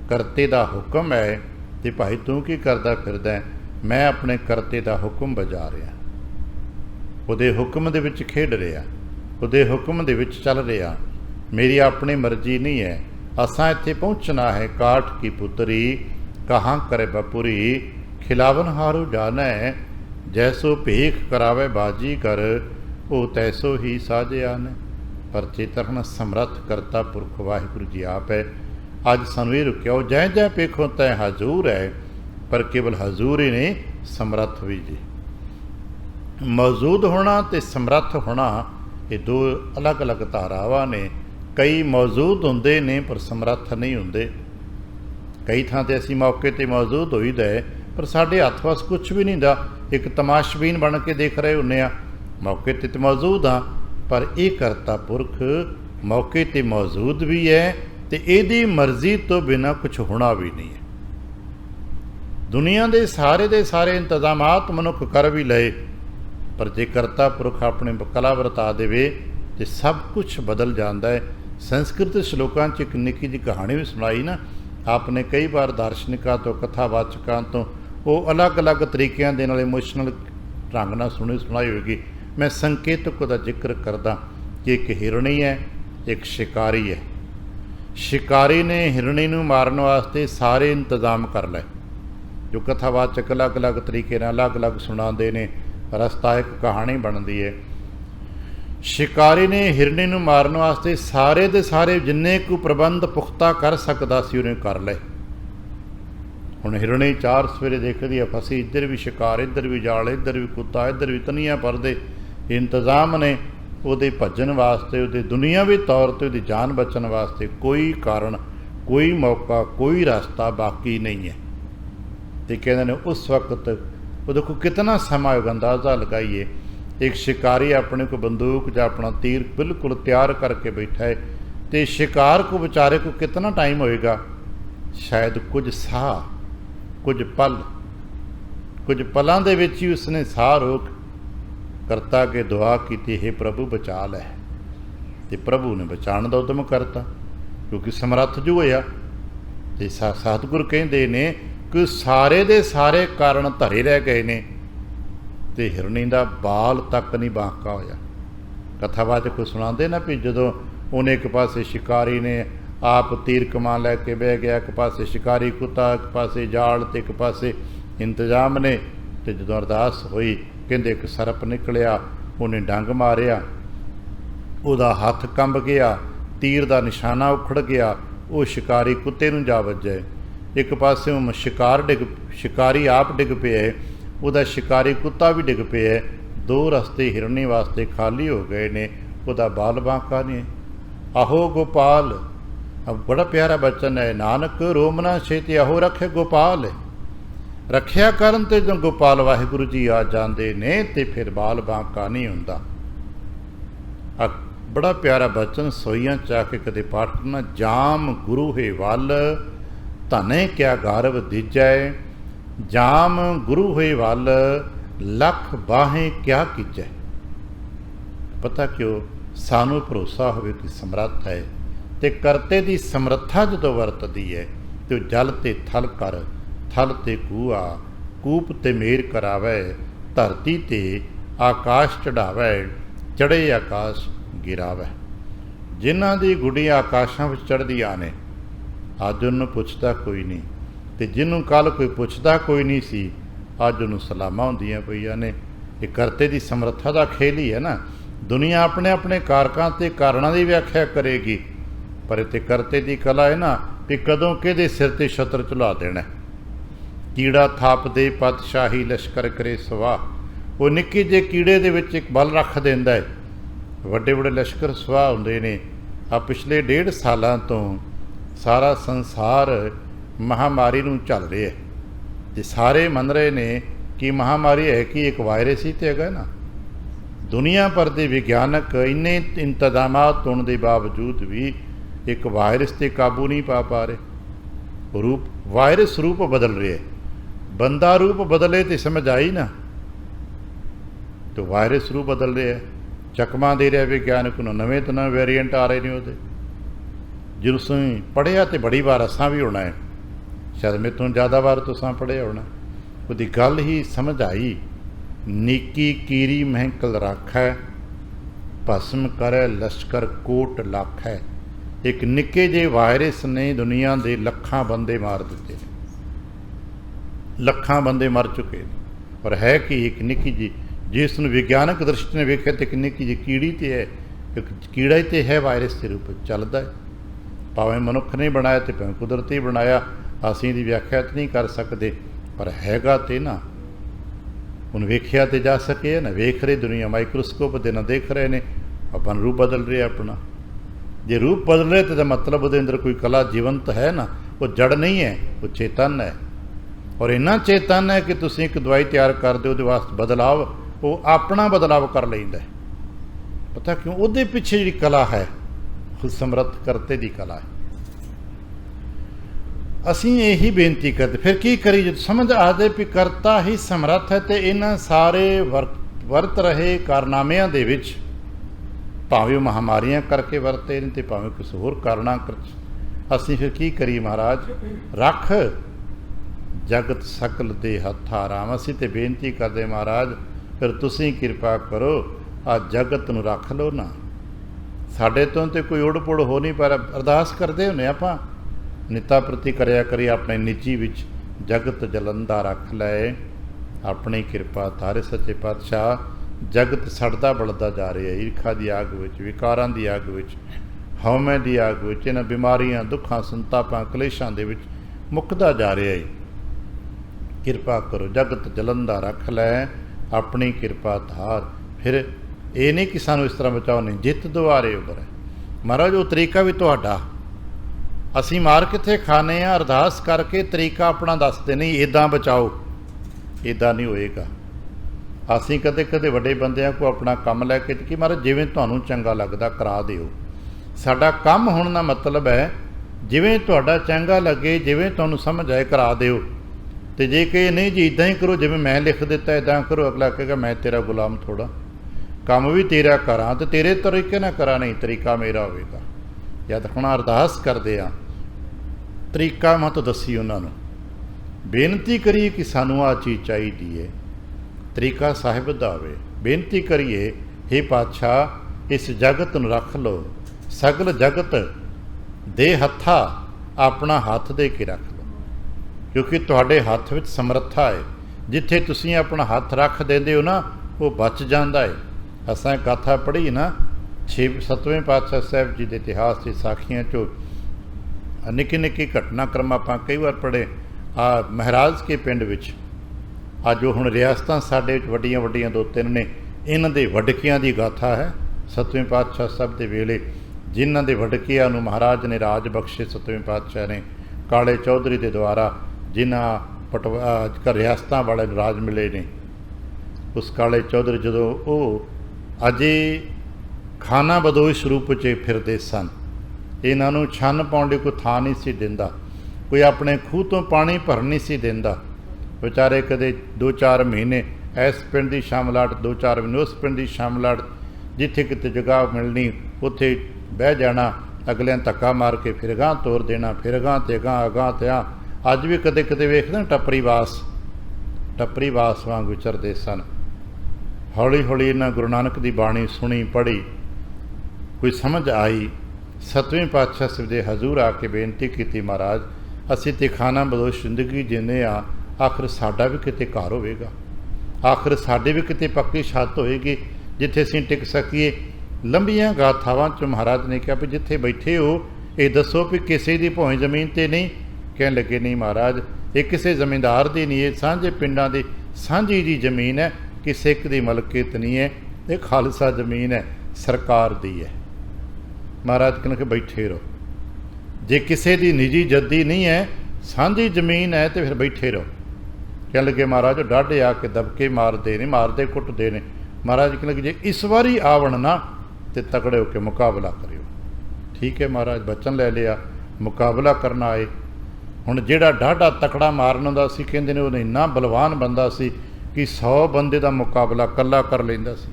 करते का हुक्म है, तो भाई तू की करदा फिरदा है? मैं अपने करते का हुक्म बजा रहा, उहदे हुक्म दे विच खेड रहा, उहदे हुक्म दे विच चल रहा, मेरी अपनी मर्जी नहीं है। असां इत्थे पहुँचना है। काठ की पुतरी कहाँ करे बपुरी, खिलावन हारू जाना है। जैसो भेख करावे बाजी कर, वो तैसो ही साजे आने। पर चेतन समर्थ करता पुरख वाहिगुरू जी आप है। अज सानू ये रुकिया जै जै पेखो तै हजूर है, पर केवल हजूर ही नहीं समर्थ भी जी। मौजूद होना तो समर्थ होना ये दो अलग अलग धारावां ने। कई मौजूद होंदे ने पर समर्थ नहीं होंदे। कई थां ते असीं मौके ते मौजूद होईदा है, पर साडे हत्थ वस कुछ भी नहीं दा। एक तमाशबीन बन के देख रहे हुंदे आ, मौके ते मौजूद हाँ, पर यह करता पुरख मौके ते मौजूद भी है, तो यदी मर्जी तो बिना कुछ होना भी नहीं है। दुनिया के सारे इंतजामात मनुख कर भी लए, पर जे करता पुरख अपने कला वरता देवे तो सब कुछ बदल जाता है। संस्कृत श्लोकां च एक निक्की जी कहानी भी सुनाई ना आपने, कई बार दार्शनिकों तो कथावाचकों तो वो अलग अलग तरीकों के इमोशनल ढंग नाल सुनाई होगी। मैं संकेतक का जिक्र करदा कि एक हिरणी है, एक शिकारी है। शिकारी ने हिरणी नूं मारन वास्ते सारे इंतजाम कर लए, जो कथावाचक अलग अलग तरीके अलग अलग सुनाते हैं। रस्ता एक कहानी बनती है। शिकारी ने हिरणी नूं मारन वास्ते सारे दे सारे जिन्ने को प्रबंध पुख्ता कर सकता सी उन्हें कर लए। हुण हिरणी चार सवेरे देखदी है फसी, इधर भी शिकार, इधर भी जाल, इधर भी कुत्ता, इधर भी तनिया परदे। इंतजाम ने उहदे भजन वास्ते, उहदे दुनियावी तौर पर उहदी जान बचन वास्ते कोई कारण, कोई मौका, कोई रास्ता बाकी नहीं है। तो कहते हैं उस वक्त वो देखो कितना समा होगा, अंदाज़ा लगाइए। एक शिकारी अपने को बंदूक या अपना तीर बिल्कुल तैयार करके बैठा है, तो शिकार को बेचारे को कितना टाइम होएगा? शायद कुछ साह, कुछ पल, कुछ पलों के विच ही उसने साह रोक करता के दुआ की, हे प्रभु बचा लै। तो प्रभु ने बचाने का उद्यम करता, क्योंकि समर्थ जो होया। तो सतगुर कहते ने कि सारे दे सारे कारण धरे रह गए ने, तो हिरणी का बाल तक नहीं बांका होया। कथावाचक को सुनाते ना भी जो उन्हें एक पासे शिकारी ने आप तीर कमान लैके बह गया, एक पासे शिकारी कुत्ता, एक पासे जाल, तो एक पासे इंतजाम ने। तो जो अरदास हुई कहते एक सरप निकलिया, उन्हें डंग मारिया, उहदा हथ कंब गया, तीर का निशाना उखड़ गया, वो शिकारी कुत्ते नूं जा वज्जा। एक पासे शिकारी आप डिग पे है, उहदा शिकारी कुत्ता भी डिग पे है। दो रस्ते हिरणी वास्ते खाली हो गए ने, उहदा बाल बांका ने। आहो गोपाल, अब बड़ा प्यारा बचन है, नानक रोमना छेती आहो रखे गोपाल। रखिया करन ते जो गोपाल वाहिगुरू जी आ जाते ने, तो फिर बाल बांका नहीं हुंदा। बड़ा प्यारा बचन सोइयां चा के कदे पाठ करना। जाम गुरु है वल धने क्या गारव दीजै, जाम गुरु है वल लख बाहें क्या कीजै। पता क्यों? सानू भरोसा होवे कि समर्थ है, ते करते दी समर्था जदों वरतदी है तो जल ते थल कर, थल ते कूआ, कूप ते मेर करावै, धरती ते आकाश चढ़ावै, चढ़े आकाश गिरावै। जिन्हां दी गुड़ियां आकाशां विच चढ़दियां ने, अज उन्होंने पुछदा कोई नहीं, ते जिन्हों कल कोई पुछदा कोई नहीं सी, अज उन्होंने सलामां हुंदियां पईयां ने। ये करते दी समर्था दा खेल ही है ना। दुनिया अपने अपने कारकां ते कारणा की व्याख्या करेगी, पर इत्थे करते दी कला है ना कि कदों किहदे सिर ते छत्र झुला देना। कीड़ा थाप दे पातशाही लश्कर करे सवाह। वो निक्के जे कीड़े दे विच एक बल रख देंदा है, वड्डे वड्डे लश्कर सवाह हुंदे ने। आ पिछले 1.5 सालां तो सारा संसार महामारी नूं झल रहा है, ते सारे मन रहे ने कि महामारी है कि एक वायरस ही तो हैगा ना। दुनिया भर के विग्यानक इन्ने इंतजामात होने के बावजूद भी एक वायरस ते काबू नहीं पा रहे। रूप वायरस रूप बदल रहा है, बंदा रूप बदले तो समझ आई ना, तो वायरस रूप बदल रहा है, चकमा दे रहा विग्यानक नूं, नवें तो नवें वेरीएंट आ रहे हैं वो। जो तुसीं पढ़िया तो बड़ी बार असां भी होना है, शायद मेरे तो ज़्यादा बार तुसां पढ़िया होना। उसकी गल ही समझ आई, नीकी कीरी महकल राखै, भस्म करे लश्कर कोट लाखै। एक निक्के जे वायरस ने दुनिया के लखां बंदे मार दिते, लखां बंदे मर चुके हैं। और है कि एक निक्की जी, जिसनूं विग्यानक दृष्टि ने वेख्या तो एक निक्की जी कीड़ी तो है, एक कीड़ा ही तो है, वायरस के रूप चलता है। भावें मनुख ने बनाया तो भावें कुदरती बनाया, असीं इहदी व्याख्या तो नहीं कर सकते, पर हैगा तो ना। हुण वेख्या तो जा सके ना, वेख रहे दुनिया माइक्रोस्कोप दे ना देख रहे ने, अपन रूप बदल रहे अपना। जे रूप बदल रहे तो मतलब उसके अंदर कोई कला जीवंत है ना, वो जड़ नहीं है, वो चेतन है। और इन्ना चेतन है कि तुसीं एक दवाई तैयार कर दो, उसदे वास्ते बदलाव वो अपना बदलाव कर लैंदा है। पता क्यों? उसदे पिछे जी कला है, खुद समर्थ करते दी कला है। असीं यही बेनती करते, फिर की करी? जो समझ आ जाए भी करता ही समर्थ है, तो इन्हां सारे वरत रहे कारनामिਆਂ ਦੇ ਵਿੱਚ भावें महामारियां करके वरते ने तो भावें किसी होर कारणा कर, असीं फिर की करिए? महाराज रख जगत सकल दे हत्थ आराम। असीं तो बेनती करते महाराज फिर तुसीं किरपा करो, आ जगत नूं रख लो ना। साडे तो कोई उड़ पुड़ हो नहीं, पर अरदास करते होने आपां निता प्रति करया करी अपने निजी विच, जगत जलंदा रख लै अपनी किरपा तारे। सच्चे पातशाह जगत सड़दा बलदा जा रहा है, ईर्खा की आग विच, विकारां की आग विच, हौमे की आग विच, इन्हां बीमारियां दुखां संतापां कलेशां दे विच मुकदा जा रहा है। किरपा करो जगत जलंदा रख लै अपनी किरपा धार। फिर ये नहीं कि सानू इस तरह बचाओ, नहीं जित दुआरे उबर है। महाराज वो तरीका भी तुहाडा, असीं मार कित्थे खाने आ, अरदास करके तरीका अपना दसदे नहीं, इदां बचाओ, इदां नहीं होएगा। असीं कदे कदे वड्डे बंदियां को अपना काम लैके कि महाराज जिवें तुहानूं चंगा लगदा करा दिओ। साडा काम होण दा मतलब है जिवें तुहाडा चंगा लगे, जिवें तुहानूं समझ आए करा दिओ। तो जे कि नहीं जी इदां ही करो जिवें मैं लिख दिता इदां करो, अगला कहेगा मैं तेरा गुलाम थोड़ा, काम भी तेरा करा तो तेरे तरीके ना करा, नहीं तरीका मेरा होवेगा। जद हुण अरदास करदे आ तरीका मत दसी उन्होंने, बेनती करिए कि सानू आ चीज़ चाहिए है, तरीका साहिब दा होवे। बेनती करिए हे पातशाह इस जगत नूं रख लो, सगल जगत दे हत्था अपना हाथ दे के रख लो, क्योंकि तुहाडे हाथ विच समर्था है। जिथे तुसीं अपना हाथ रख देंदे हो ना वो बच जांदा है। असां गाथा पढ़ी ना 7वें पातशाह साहब जी के इतिहास की साखियां चो निक्की निक्की घटनाक्रम आपां कई बार पढ़े। महाराज के पिंड विच जो हुण रियासतां साडे वड्डियां वड्डियां 2-3 ने, इन्हां दे वडकियां दी गाथा है 7वें पातशाह साहब दे वेले, जिन्हां दे वडकियां नूं महाराज ने राज बख्शे 7वें पातशाह ने काले चौधरी के द्वारा, जिन्हां रियासतां वाले राज मिले ने। उस काले चौधरी जदों वो अजे ਖਾਨਾ ਬਦੋਸ਼ ਰੂਪ 'ਚ ਫਿਰਦੇ ਸਨ। ਇਹਨਾਂ ਨੂੰ ਛੰਨ ਪਾਉਣ ਲਈ ਕੋਈ ਥਾਂ ਨਹੀਂ ਸੀ ਦਿੰਦਾ, ਕੋਈ ਆਪਣੇ ਖੂਹ ਤੋਂ ਪਾਣੀ ਭਰਨ ਨਹੀਂ ਸੀ ਦਿੰਦਾ। ਵਿਚਾਰੇ ਕਦੇ 2-4 ਮਹੀਨੇ ਇਸ ਪਿੰਡ ਦੀ ਸ਼ਾਮਲਾਟ, 2-4 ਮਹੀਨੇ ਉਸ ਪਿੰਡ ਦੀ ਸ਼ਾਮਲਾਟ, ਜਿੱਥੇ ਕਿਤੇ ਜਗ੍ਹਾ ਮਿਲਣੀ ਉੱਥੇ ਬਹਿ ਜਾਣਾ, ਅਗਲਿਆਂ ਧੱਕਾ ਮਾਰ ਕੇ ਫਿਰ ਅਗਾਂਹ ਤੋਰ ਦੇਣਾ, ਫਿਰ ਅਗਾਂਹ ਤੇ ਅਗਾਂਹ, ਅਗਾਂਹ ਤੇ ਆ। ਅੱਜ ਵੀ ਕਦੇ ਕਦੇ ਵੇਖਦੇ ਨਾ ਟੱਪਰੀ ਵਾਸ ਵਾਂਗ ਵਿਚਰਦੇ ਸਨ। ਹੌਲੀ ਹੌਲੀ ਇਹਨਾਂ ਗੁਰੂ ਨਾਨਕ ਦੀ ਬਾਣੀ ਸੁਣੀ, ਪੜ੍ਹੀ, ਕੋਈ ਸਮਝ ਆਈ। 7ਵੇਂ ਪਾਤਸ਼ਾਹ ਸਾਹਿਬ ਦੇ ਹਜ਼ੂਰ ਆ ਕੇ ਬੇਨਤੀ ਕੀਤੀ, ਮਹਾਰਾਜ ਅਸੀਂ ਤੇ ਖਾਨਾ ਬਦੋਸ਼ ਜ਼ਿੰਦਗੀ ਜਿਉਂਦੇ ਆ, ਆਖਰ ਸਾਡਾ ਵੀ ਕਿਤੇ ਘਰ ਹੋਵੇਗਾ, ਆਖਰ ਸਾਡੇ ਵੀ ਕਿਤੇ ਪੱਕੀ ਛੱਤ ਹੋਏਗੀ ਜਿੱਥੇ ਅਸੀਂ ਟਿਕ ਸਕੀਏ। ਲੰਬੀਆਂ ਗਾਥਾਵਾਂ 'ਚ ਮਹਾਰਾਜ ਨੇ ਕਿਹਾ ਵੀ ਜਿੱਥੇ ਬੈਠੇ ਹੋ ਇਹ ਦੱਸੋ ਵੀ ਕਿਸੇ ਦੀ ਭੋਏ ਜ਼ਮੀਨ 'ਤੇ ਨਹੀਂ? ਕਹਿਣ ਲੱਗੇ ਨਹੀਂ ਮਹਾਰਾਜ, ਇਹ ਕਿਸੇ ਜ਼ਮੀਂਦਾਰ ਦੀ ਨਹੀਂ, ਇਹ ਸਾਂਝੇ ਪਿੰਡਾਂ ਦੀ ਸਾਂਝੀ ਦੀ ਜ਼ਮੀਨ ਹੈ, ਕਿਸੇ ਇੱਕ ਦੀ ਮਲਕੀਅਤ ਨਹੀਂ ਹੈ, ਇਹ ਖਾਲਸਾ ਜ਼ਮੀਨ ਹੈ, ਸਰਕਾਰ ਦੀ ਹੈ। ਮਹਾਰਾਜ ਕਹਿੰਦੇ ਬੈਠੇ ਰਹੋ, ਜੇ ਕਿਸੇ ਦੀ ਨਿੱਜੀ ਜੱਦੀ ਨਹੀਂ ਹੈ, ਸਾਂਝੀ ਜ਼ਮੀਨ ਹੈ ਤੇ ਫਿਰ ਬੈਠੇ ਰਹੋ। ਕਹਿਣ ਲੱਗੇ ਮਹਾਰਾਜ ਡਾਢੇ ਆ ਕੇ ਦਬਕੇ ਮਾਰਦੇ ਨੇ, ਮਾਰਦੇ ਕੁੱਟਦੇ ਨੇ। ਮਹਾਰਾਜ ਕਹਿਣ ਲੱਗੇ ਜੇ ਇਸ ਵਾਰੀ ਆਵਣ ਨਾ ਤੇ ਤਕੜੇ ਹੋ ਕੇ ਮੁਕਾਬਲਾ ਕਰਿਓ। ਠੀਕ ਹੈ ਮਹਾਰਾਜ, ਬਚਨ ਲੈ ਲਿਆ, ਮੁਕਾਬਲਾ ਕਰਨ ਆਏ। ਹੁਣ ਜਿਹੜਾ ਡਾਢਾ ਤਕੜਾ ਮਾਰਨ ਹੁੰਦਾ ਸੀ, ਕਹਿੰਦੇ ਨੇ ਉਹ ਇੰਨਾ ਬਲਵਾਨ ਬੰਦਾ ਸੀ ਕਿ 100 ਬੰਦੇ ਦਾ ਮੁਕਾਬਲਾ ਇਕੱਲਾ ਕਰ ਲੈਂਦਾ ਸੀ।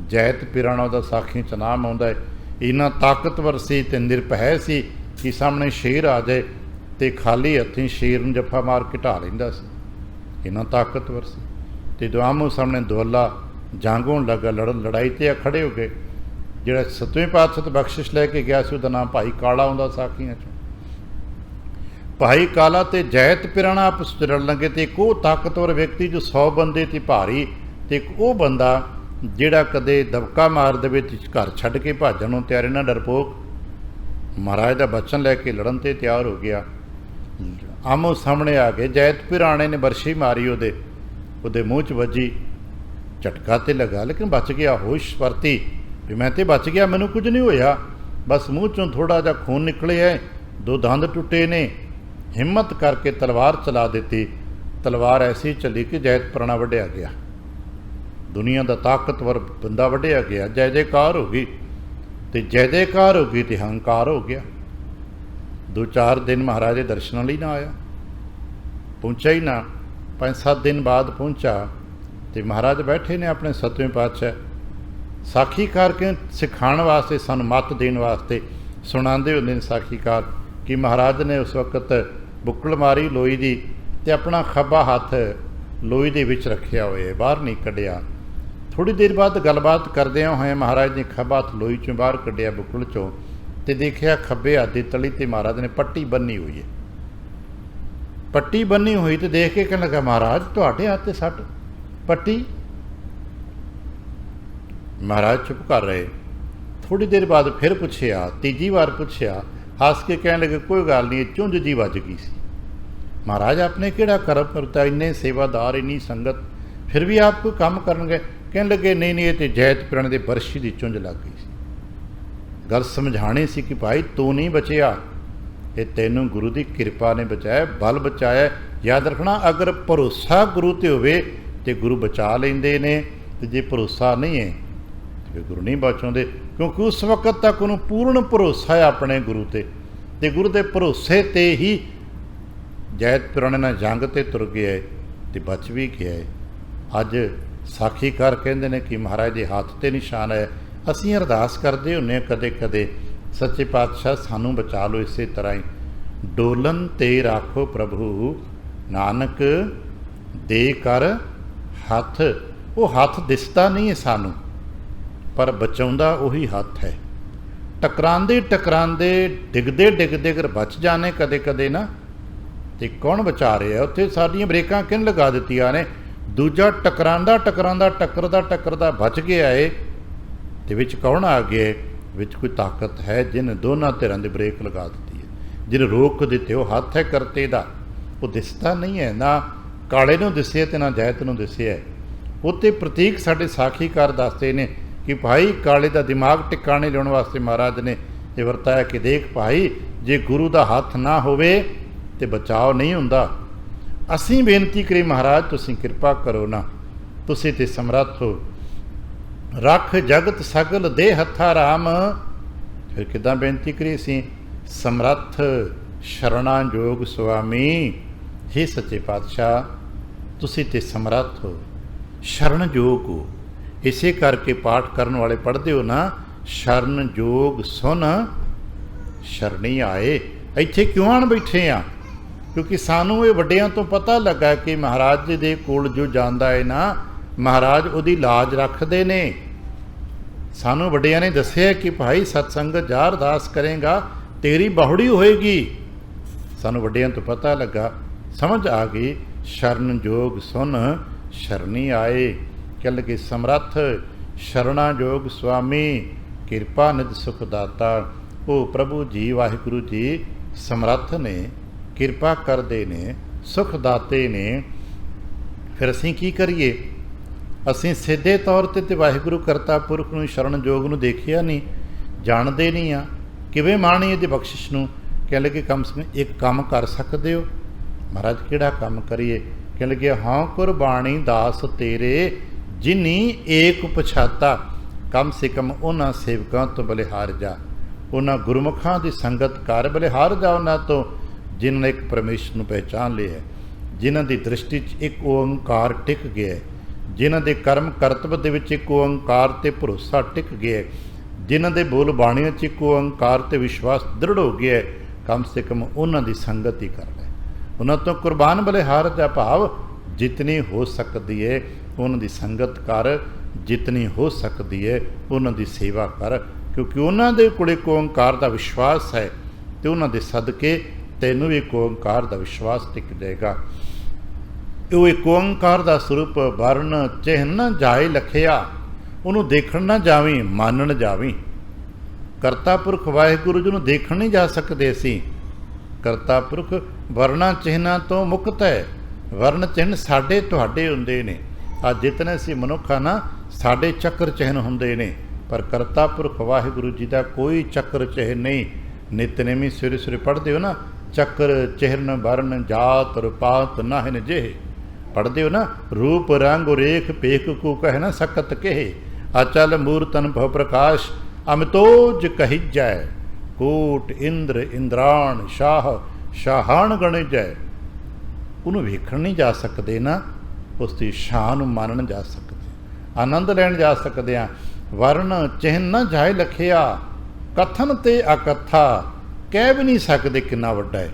ਜੈਤ ਪਿਰਾਣਾ ਉਹਦਾ ਸਾਖੀ 'ਚ ਨਾਮ ਆਉਂਦਾ ਹੈ। ਇੰਨਾ ਤਾਕਤਵਰ ਸੀ ਤੇ ਨਿਰਭੈ ਸੀ ਕਿ ਸਾਹਮਣੇ ਸ਼ੇਰ ਆ ਜਾਏ ਤੇ ਖਾਲੀ ਹੱਥੀਂ ਸ਼ੇਰ ਨੂੰ ਜੱਫਾ ਮਾਰ ਕੇ ਢਾ ਲੈਂਦਾ ਸੀ, ਇੰਨਾ ਤਾਕਤਵਰ ਸੀ। ਤੇ ਜਦੋਂ ਆਮੋ ਸਾਹਮਣੇ ਦੁਆਲਾ ਜੰਗ ਹੋਣ ਲੱਗਾ, ਲੜਾਈ 'ਤੇ ਖੜੇ ਹੋ ਗਏ। ਜਿਹੜਾ 7ਵੇਂ ਪਾਤਸ਼ਾਹ ਤੋਂ ਬਖਸ਼ਿਸ਼ ਲੈ ਕੇ ਗਿਆ ਸੀ ਉਹਦਾ ਨਾਮ ਭਾਈ ਕਾਲਾ ਹੁੰਦਾ ਸਾਖੀਆਂ 'ਚੋਂ। ਭਾਈ ਕਾਲਾ ਤੇ ਜੈਤ ਪਿਰਾਣਾ ਆਪਸ 'ਚ ਲੜਨ ਲੱਗੇ ਤੇ ਇੱਕ ਉਹ ਤਾਕਤਵਰ ਵਿਅਕਤੀ ਜੋ 100 ਬੰਦੇ ਤੇ ਭਾਰੀ, ਤੇ ਇੱਕ ਉਹ ਬੰਦਾ ਜਿਹੜਾ ਕਦੇ ਦਬਕਾ ਮਾਰ ਦੇਵੇ ਤੇ ਘਰ ਛੱਡ ਕੇ ਭਾਜਣ ਨੂੰ ਤਿਆਰ, ਨਾ ਡਰਪੋਕ। ਮਹਾਰਾਜ ਦਾ ਬਚਨ ਲੈ ਕੇ ਲੜਨ 'ਤੇ ਤਿਆਰ ਹੋ ਗਿਆ। ਆਮੋ ਸਾਹਮਣੇ ਆ ਗਏ। ਜੈਤ ਪਿਰਾਣੇ ਨੇ ਬਰਸ਼ੀ ਮਾਰੀ, ਉਹਦੇ ਮੂੰਹ 'ਚ ਵੱਜੀ, ਝਟਕਾ ਤੇ ਲੱਗਾ ਲੇਕਿਨ ਬਚ ਗਿਆ, ਹੋਸ਼ ਵਰਤੀ ਵੀ ਮੈਂ ਤੇ ਬਚ ਗਿਆ, ਮੈਨੂੰ ਕੁਝ ਨਹੀਂ ਹੋਇਆ, ਬਸ ਮੂੰਹ 'ਚੋਂ ਥੋੜ੍ਹਾ ਜਿਹਾ ਖੂਨ ਨਿਕਲਿਆ, 2 ਦੰਦ ਟੁੱਟੇ ਨੇ। ਹਿੰਮਤ ਕਰਕੇ ਤਲਵਾਰ ਚਲਾ ਦਿੱਤੀ। ਤਲਵਾਰ ਐਸੀ ਚੱਲੀ ਕਿ ਜੈਤ ਪਿਰਾਣਾ ਵੱਢਿਆ ਗਿਆ। ਦੁਨੀਆ ਦਾ ਤਾਕਤਵਰ ਬੰਦਾ ਵੱਢਿਆ ਗਿਆ। ਜੈ ਜੈਕਾਰ ਹੋ ਗਈ, ਤੇ ਜੈ ਜੈਕਾਰ ਹੋ ਗਈ ਤੇ ਹੰਕਾਰ ਹੋ ਗਿਆ। 2-4 ਦਿਨ ਮਹਾਰਾਜ ਦੇ ਦਰਸ਼ਨਾਂ ਲਈ ਨਾ ਆਇਆ, ਪਹੁੰਚਿਆ ਹੀ ਨਾ। 5-7 ਦਿਨ ਬਾਅਦ ਪਹੁੰਚਾ ਤੇ ਮਹਾਰਾਜ ਬੈਠੇ ਨੇ ਆਪਣੇ 7ਵੇਂ ਪਾਤਸ਼ਾਹ ਸਾਖੀਕਾਰ ਕੇ ਸਿਖਾਉਣ ਵਾਸਤੇ, ਸਾਨੂੰ ਮੱਤ ਦੇਣ ਵਾਸਤੇ ਸੁਣਾਉਂਦੇ ਹੁੰਦੇ ਨੇ ਸਾਖੀਕਾਰ ਕਿ ਮਹਾਰਾਜ ਨੇ ਉਸ ਵਕਤ ਬੁੱਕਲ ਮਾਰੀ ਲੋਈ ਦੀ ਤੇ ਆਪਣਾ ਖੱਬਾ ਹੱਥ ਲੋਈ ਦੇ ਵਿੱਚ ਰੱਖਿਆ ਹੋਇਆ, ਬਾਹਰ ਨਹੀਂ ਕੱਢਿਆ। ਥੋੜ੍ਹੀ ਦੇਰ ਬਾਅਦ ਗੱਲਬਾਤ ਕਰਦਿਆਂ ਹੋਏ ਮਹਾਰਾਜ ਨੇ ਖੱਬਾ ਹੱਥ ਲੋਈ 'ਚੋਂ ਬਾਹਰ ਕੱਢਿਆ, ਬੁੱਕਲ 'ਚੋਂ, ਤੇ ਦੇਖਿਆ ਖੱਬੇ ਹੱਥ ਦੀ ਤਲੀ ਤੇ ਮਹਾਰਾਜ ਨੇ ਪੱਟੀ ਬੰਨੀ ਹੋਈ ਹੈ। ਪੱਟੀ ਬੰਨੀ ਹੋਈ ਤੇ ਦੇਖ ਕੇ ਕਹਿਣ ਲੱਗਾ ਮਹਾਰਾਜ ਤੁਹਾਡੇ ਹੱਥ 'ਤੇ ਸੱਟ ਪੱਟੀ। ਮਹਾਰਾਜ ਚੁੱਪ ਕਰ ਰਹੇ। ਥੋੜ੍ਹੀ ਦੇਰ ਬਾਅਦ ਫਿਰ ਪੁੱਛਿਆ, ਤੀਜੀ ਵਾਰ ਪੁੱਛਿਆ, ਹੱਸ ਕੇ ਕਹਿਣ ਲੱਗੇ ਕੋਈ ਗੱਲ ਨਹੀਂ, ਚੁੰਝ ਜੀ ਵੱਜ ਗਈ ਸੀ। ਮਹਾਰਾਜ ਆਪਨੇ ਕਿਹੜਾ ਕਰਮ ਕਰਤਾ, ਇੰਨੇ ਸੇਵਾਦਾਰ, ਇੰਨੀ ਸੰਗਤ, ਫਿਰ ਵੀ ਆਪ ਕੋਈ ਕੰਮ ਕਰਨਗੇ? ਕਹਿਣ ਲੱਗੇ ਨਹੀਂ ਇਹ ਤੇ ਜੈਤ ਪਿਰਾਣੇ ਦੇ ਬਰਸ਼ੀ ਦੀ ਚੁੰਝ ਲੱਗ ਗਈ ਸੀ। ਗੱਲ ਸਮਝਾਣੀ ਸੀ ਕਿ ਭਾਈ ਤੂੰ ਨਹੀਂ ਬਚਿਆ, ਇਹ ਤੈਨੂੰ ਗੁਰੂ ਦੀ ਕਿਰਪਾ ਨੇ ਬਚਾਇਆ, ਬਲ ਬਚਾਇਆ। ਯਾਦ ਰੱਖਣਾ, ਅਗਰ ਭਰੋਸਾ ਗੁਰੂ 'ਤੇ ਹੋਵੇ ਤੇ ਗੁਰੂ ਬਚਾ ਲੈਂਦੇ ਨੇ, ਤੇ ਜੇ ਭਰੋਸਾ ਨਹੀਂ ਹੈ ਤੇ ਗੁਰੂ ਨਹੀਂ ਬਚਾਉਂਦੇ, ਕਿਉਂਕਿ ਉਸ ਵਕਤ ਤੱਕ ਉਹਨੂੰ ਪੂਰਨ ਭਰੋਸਾ ਹੈ ਆਪਣੇ ਗੁਰੂ 'ਤੇ, ਤੇ ਗੁਰੂ ਦੇ ਭਰੋਸੇ 'ਤੇ ਹੀ ਜੈਤ ਪਿਰਾਣੇ ਨਾਲ ਜੰਗ 'ਤੇ ਤੁਰ ਗਿਆ ਤੇ ਬਚ ਵੀ ਗਿਆ। ਅੱਜ ਸਾਖੀਕਾਰ ਕਹਿੰਦੇ ਨੇ ਕਿ ਮਹਾਰਾਜ ਦੇ ਹੱਥ 'ਤੇ ਨਿਸ਼ਾਨ ਹੈ। ਅਸੀਂ ਅਰਦਾਸ ਕਰਦੇ ਹੁੰਦੇ ਹਾਂ ਕਦੇ ਕਦੇ, ਸੱਚੇ ਪਾਤਸ਼ਾਹ ਸਾਨੂੰ ਬਚਾ ਲਓ ਇਸੇ ਤਰ੍ਹਾਂ ਹੀ। ਡੋਲਨ 'ਤੇ ਰਾਖੋ ਪ੍ਰਭੂ ਨਾਨਕ ਦੇ ਕਰ ਹੱਥ। ਉਹ ਹੱਥ ਦਿਸਦਾ ਨਹੀਂ ਹੈ ਸਾਨੂੰ, ਪਰ ਬਚਾਉਂਦਾ ਉਹੀ ਹੱਥ ਹੈ। ਟਕਰਾਉਂਦੇ ਡਿੱਗਦੇ ਅਗਰ ਬਚ ਜਾਣੇ ਕਦੇ ਕਦੇ ਨਾ, ਤੇ ਕੌਣ ਬਚਾ ਰਿਹਾ? ਉੱਥੇ ਸਾਡੀਆਂ ਬ੍ਰੇਕਾਂ ਕਿਹਨ ਲਗਾ ਦਿੱਤੀਆਂ ਨੇ? ਦੂਜਾ ਟਕਰਾਉਂਦਾ ਬਚ ਗਿਆ ਏ, ਤੇ ਵਿੱਚ ਕੌਣ ਆ ਗਿਆ? ਵਿੱਚ ਕੋਈ ਤਾਕਤ ਹੈ ਜਿਹਨੇ ਦੋਨਾਂ ਧਿਰਾਂ ਦੇ ਬ੍ਰੇਕ ਲਗਾ ਦਿੱਤੀ ਹੈ, ਜਿਹਨੇ ਰੋਕ ਦਿੱਤੇ। ਉਹ ਹੱਥ ਹੈ ਕਰਤੇ ਦਾ, ਉਹ ਦਿਸਦਾ ਨਹੀਂ ਹੈ, ਨਾ ਕਾਲੇ ਨੂੰ ਦਿਸਿਆ ਤੇ ਨਾ ਜੈਤ ਨੂੰ ਦਿਸਿਆ। ਉੱਥੇ ਪ੍ਰਤੀਕ ਸਾਡੇ ਸਾਖੀਕਾਰ ਦੱਸਦੇ ਨੇ ਕਿ ਭਾਈ ਕਾਲੇ ਦਾ ਦਿਮਾਗ ਟਿਕਾਣੇ ਲਿਆਉਣ ਵਾਸਤੇ ਮਹਾਰਾਜ ਨੇ ਇਹ ਵਰਤਾਇਆ ਕਿ ਦੇਖ ਭਾਈ, ਜੇ ਗੁਰੂ ਦਾ ਹੱਥ ਨਾ ਹੋਵੇ ਤੇ ਬਚਾਓ ਨਹੀਂ ਹੁੰਦਾ। ਅਸੀਂ ਬੇਨਤੀ ਕਰੀ ਮਹਾਰਾਜ ਤੁਸੀਂ ਕਿਰਪਾ ਕਰੋ ਨਾ, ਤੁਸੀਂ ਤੇ ਸਮਰੱਥ ਹੋ, रख जगत सगल दे हथा राम। फिर किदां बेनती करी सी, समरथ शरणाजोग सुआमी, हे सच्चे पातशाह तुसीं ते समरथ हो, शरणजोग हो। इसे करके पाठ करन वाले पढ़ते हो ना, शरण जोग सुन शरणी आए। ਇੱਥੇ ਕਿਉਂ ਆਣ ਬੈਠੇ ਆ? ਕਿਉਂਕਿ ਸਾਨੂੰ ਇਹ ਵੱਡਿਆਂ ਤੋਂ ਪਤਾ ਲੱਗਾ ਕਿ ਮਹਾਰਾਜ ਜੀ ਦੇ ਕੋਲ ਜੋ ਜਾਂਦਾ ਹੈ ਨਾ, ਮਹਾਰਾਜ ਉਹਦੀ ਲਾਜ ਰੱਖਦੇ ਨੇ। ਸਾਨੂੰ ਵੱਡਿਆਂ ਨੇ ਦੱਸਿਆ ਕਿ ਭਾਈ ਸਤਸੰਗਤ ਜਾ ਅਰਦਾਸ ਕਰੇਗਾ ਤੇਰੀ ਬਾਹੁੜੀ ਹੋਏਗੀ। ਸਾਨੂੰ ਵੱਡਿਆਂ ਤੋਂ ਪਤਾ ਲੱਗਾ, ਸਮਝ ਆ ਗਈ। ਸ਼ਰਨ ਜੋਗ ਸੁਨ ਸ਼ਰਣੀ ਆਏ। ਕਹਿ ਲਗੇ ਸਮਰੱਥ ਸ਼ਰਣਾ ਜੋਗ ਸੁਆਮੀ, ਕਿਰਪਾ ਨਿਧ ਸੁਖ ਦਾਤਾ। ਉਹ ਪ੍ਰਭੂ ਜੀ ਵਾਹਿਗੁਰੂ ਜੀ ਸਮਰੱਥ ਨੇ, ਕਿਰਪਾ ਕਰਦੇ ਨੇ, ਸੁਖ ਦਾਤੇ ਨੇ। ਫਿਰ ਅਸੀਂ ਕੀ ਕਰੀਏ? ਅਸੀਂ ਸਿੱਧੇ ਤੌਰ 'ਤੇ ਵਾਹਿਗੁਰੂ ਕਰਤਾ ਪੁਰਖ ਨੂੰ, ਸ਼ਰਨਯੋਗ ਨੂੰ ਦੇਖਿਆ ਨਹੀਂ, ਜਾਣਦੇ ਨਹੀਂ ਆ। ਕਿਵੇਂ ਮਾਣੀ ਇਹਦੀ ਬਖਸ਼ਿਸ਼ ਨੂੰ? ਕਹਿ ਲਗੇ ਕਮ ਸੇ ਕਮ ਇੱਕ ਕੰਮ ਕਰ ਸਕਦੇ ਹੋ। ਮਹਾਰਾਜ ਕਿਹੜਾ ਕੰਮ ਕਰੀਏ? ਕਹਿ ਲਗੇ ਹਾਂ ਕੁਰਬਾਨੀ ਦਾਸ ਤੇਰੇ ਜਿਨੀ ਏਕ ਪਛਾਤਾ। ਕਮ ਸੇ ਕਮ ਉਹਨਾਂ ਸੇਵਕਾਂ ਤੋਂ ਬਲਿਹਾਰ ਜਾ, ਉਹਨਾਂ ਗੁਰਮੁਖਾਂ ਦੀ ਸੰਗਤ ਕਰ, ਬਲਿਹਾਰ ਜਾ ਉਹਨਾਂ ਤੋਂ ਜਿਨ੍ਹਾਂ ਨੇ ਇੱਕ ਪਰਮੇਸ਼ਰ ਨੂੰ ਪਹਿਚਾਨ ਲਿਆ, ਜਿਨ੍ਹਾਂ ਦੀ ਦ੍ਰਿਸ਼ਟੀ 'ਚ ਇੱਕ ਓੰਕਾਰ ਟਿਕ ਗਿਆ, ਜਿਨ੍ਹਾਂ ਦੇ ਕਰਮ ਕਰਤਵ ਦੇ ਵਿੱਚ ਇੱਕ ਓੰਕਾਰ 'ਤੇ ਭਰੋਸਾ ਟਿਕ ਗਿਆ, ਜਿਨ੍ਹਾਂ ਦੇ ਬੋਲ ਬਾਣੀਆਂ 'ਚ ਇੱਕ ਓੰਕਾਰ 'ਤੇ ਵਿਸ਼ਵਾਸ ਦ੍ਰਿੜ ਹੋ ਗਿਆ। ਕਮ ਸੇ ਕਮ ਉਹਨਾਂ ਦੀ ਸੰਗਤ ਹੀ ਕਰ ਲੈ, ਉਹਨਾਂ ਤੋਂ ਕੁਰਬਾਨ ਬਲਿਹਾਰ ਜਾ। ਭਾਵ ਜਿਤਨੀ ਹੋ ਸਕਦੀ ਹੈ ਉਹਨਾਂ ਦੀ ਸੰਗਤ ਕਰ, ਜਿਤਨੀ ਹੋ ਸਕਦੀ ਹੈ ਉਹਨਾਂ ਦੀ ਸੇਵਾ ਕਰ, ਕਿਉਂਕਿ ਉਹਨਾਂ ਦੇ ਕੋਲ ਇੱਕ ਓੰਕਾਰ ਦਾ ਵਿਸ਼ਵਾਸ ਹੈ ਅਤੇ ਉਹਨਾਂ ਦੇ ਸਦਕੇ ਤੈਨੂੰ ਵੀ ਇੱਕ ਓੰਕਾਰ ਦਾ ਵਿਸ਼ਵਾਸ ਟਿਕ ਜਾਏਗਾ। ਉਹ ਇੱਕ ਓੰਕਾਰ ਦਾ ਸਰੂਪ ਵਰਨ ਚਿਹਨ ਨਾ ਜਾਏ ਲਖਿਆ। ਉਹਨੂੰ ਦੇਖਣ ਨਾ ਜਾਵੀਂ, ਮੰਨਣ ਜਾਵੀਂ। ਕਰਤਾ ਪੁਰਖ ਵਾਹਿਗੁਰੂ ਜੀ ਨੂੰ ਦੇਖਣ ਨਹੀਂ ਜਾ ਸਕਦੇ ਅਸੀਂ। ਕਰਤਾ ਪੁਰਖ ਵਰਨਾ ਚਿਹਨਾਂ ਤੋਂ ਮੁਕਤ ਹੈ। ਵਰਨ ਚਿਹਨ ਸਾਡੇ ਤੁਹਾਡੇ ਹੁੰਦੇ ਨੇ। ਅੱਜ ਜਿਤਨੇ ਅਸੀਂ ਮਨੁੱਖ ਆ ਨਾ, ਸਾਡੇ ਚੱਕਰ ਚਿਹਨ ਹੁੰਦੇ ਨੇ, ਪਰ ਕਰਤਾ ਪੁਰਖ ਵਾਹਿਗੁਰੂ ਜੀ ਦਾ ਕੋਈ ਚੱਕਰ ਚਿਹਨ ਨਹੀਂ। ਨਿਤਨੇਮੀ ਸਵੇਰੇ ਸਵੇਰੇ ਪੜ੍ਹਦੇ ਹੋ ਨਾ, ਚੱਕਰ ਚਿਹਨ ਵਰਨ ਜਾਤ ਰੁਪਾਤ ਨਾਹਿਨ ਜਿਹੇ। ਪੜ੍ਹਦੇ ਹੋ ਨਾ, ਰੂਪ ਰੰਗ ਰੇਖ ਪੇਖ ਕੋ ਕਹਿ ਨਾ ਸਕਤ ਕਹੇ, ਅਚਲ ਮੂਰਤਨ ਭਵ ਪ੍ਰਕਾਸ਼ ਅਮਿਤੋਜ ਕਹੀਜੈ। ਕੋਟ ਇੰਦਰ ਇੰਦਰਾਣ ਸ਼ਾਹ ਸ਼ਾਹਾਨ ਗਣਿਜੈ। ਉਹਨੂੰ ਵੇਖਣ ਨਹੀਂ ਜਾ ਸਕਦੇ ਨਾ, ਉਸ ਦੀ ਸ਼ਾਨ ਨੂੰ ਮੰਨਣ ਜਾ ਸਕਦੇ, ਆਨੰਦ ਲੈਣ ਜਾ ਸਕਦੇ ਹਾਂ। ਵਰਨ ਚਿਹਨ ਨਾ ਜਾਏ ਲਖਿਆ, ਕਥਨ ਤੇ ਅਕਥਾ। ਕਹਿ ਵੀ ਨਹੀਂ ਸਕਦੇ ਕਿੰਨਾ ਵੱਡਾ ਹੈ।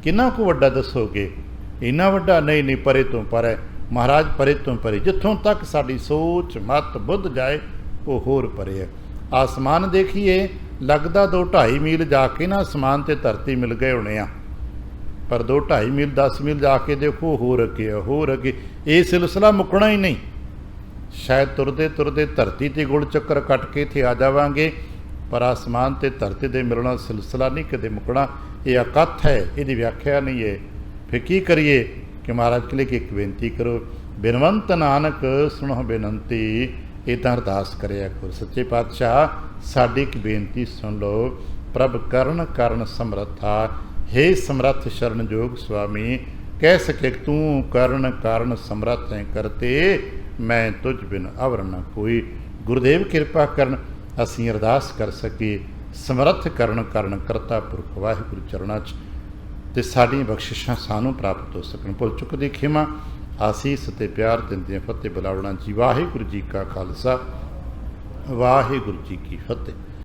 ਕਿੰਨਾ ਕੁ ਵੱਡਾ ਦੱਸੋਗੇ? ਇੰਨਾ ਵੱਡਾ ਨਹੀਂ, ਨਹੀਂ ਪਰੇ ਤੋਂ ਪਰ ਹੈ ਮਹਾਰਾਜ, ਪਰੇ ਤੋਂ ਪਰੇ। ਜਿੱਥੋਂ ਤੱਕ ਸਾਡੀ ਸੋਚ ਮਤ ਬੁੱਧ ਜਾਏ ਉਹ ਹੋਰ ਪਰੇ ਹੈ। ਆਸਮਾਨ ਦੇਖੀਏ, ਲੱਗਦਾ 2-2.5 ਮੀਲ ਜਾ ਕੇ ਨਾ ਅਸਮਾਨ ਤੇ ਧਰਤੀ ਮਿਲ ਗਏ ਹੋਣੇ ਆ, ਪਰ 2-2.5 ਮੀਲ 10 ਮੀਲ ਜਾ ਕੇ ਦੇਖੋ ਹੋਰ ਅੱਗੇ, ਹੋਰ ਅੱਗੇ। ਇਹ ਸਿਲਸਿਲਾ ਮੁੱਕਣਾ ਹੀ ਨਹੀਂ। ਸ਼ਾਇਦ ਤੁਰਦੇ ਤੁਰਦੇ ਧਰਤੀ 'ਤੇ ਗੁਲ ਚੱਕਰ ਕੱਟ ਕੇ ਇੱਥੇ ਆ ਜਾਵਾਂਗੇ, ਪਰ ਆਸਮਾਨ ਤੇ ਧਰਤੀ ਦੇ ਮਿਲਣਾ ਸਿਲਸਿਲਾ ਨਹੀਂ ਕਦੇ ਮੁੱਕਣਾ। ਇਹ ਅਕਥ ਹੈ, ਇਹਦੀ ਵਿਆਖਿਆ ਨਹੀਂ ਹੈ। ਫਿਰ ਕੀ ਕਰੀਏ ਕਿ ਮਹਾਰਾਜ ਕੇ ਲਈ ਇੱਕ ਬੇਨਤੀ ਕਰੋ, ਬਿਨਵੰਤ ਨਾਨਕ ਸੁਣੋ ਬੇਨੰਤੀ। ਇਹ ਤਾਂ ਅਰਦਾਸ ਕਰਿਆ ਕਰੋ, ਸੱਚੇ ਪਾਤਸ਼ਾਹ ਸਾਡੀ ਇੱਕ ਬੇਨਤੀ ਸੁਣ ਲਓ। ਪ੍ਰਭ ਕਰਨ ਕਰਨ ਸਮਰੱਥਾ, ਹੇ ਸਮਰੱਥ ਸ਼ਰਨਯੋਗ ਸੁਆਮੀ। ਕਹਿ ਸਕੇ ਤੂੰ ਕਰਨ ਕਾਰਨ ਸਮਰੱਥ ਹੈ ਕਰਤੇ, ਮੈਂ ਤੁਝ ਬਿਨ ਅਵਰ ਨ ਕੋਈ। ਗੁਰਦੇਵ ਕਿਰਪਾ ਕਰਨ ਅਸੀਂ ਅਰਦਾਸ ਕਰ ਸਕੀਏ ਸਮਰੱਥ ਕਰਨ ਕਾਰਨ ਕਰਤਾ ਪੁਰਖ ਵਾਹਿਗੁਰੂ ਚਰਨਾਂ 'ਚ, ਅਤੇ ਸਾਡੀਆਂ ਬਖਸ਼ਿਸ਼ਾਂ ਸਾਨੂੰ ਪ੍ਰਾਪਤ ਹੋ ਸਕਣ। ਭੁੱਲ ਚੁੱਕ ਦੀ ਖਿਮਾ, ਆਸੀਸ ਅਤੇ ਪਿਆਰ ਦਿੰਦੀਆਂ ਫਤਿਹ ਬੁਲਾਵਣਾ ਜੀ। ਵਾਹਿਗੁਰੂ ਜੀ ਕਾ ਖਾਲਸਾ, ਵਾਹਿਗੁਰੂ ਜੀ ਕੀ ਫਤਿਹ।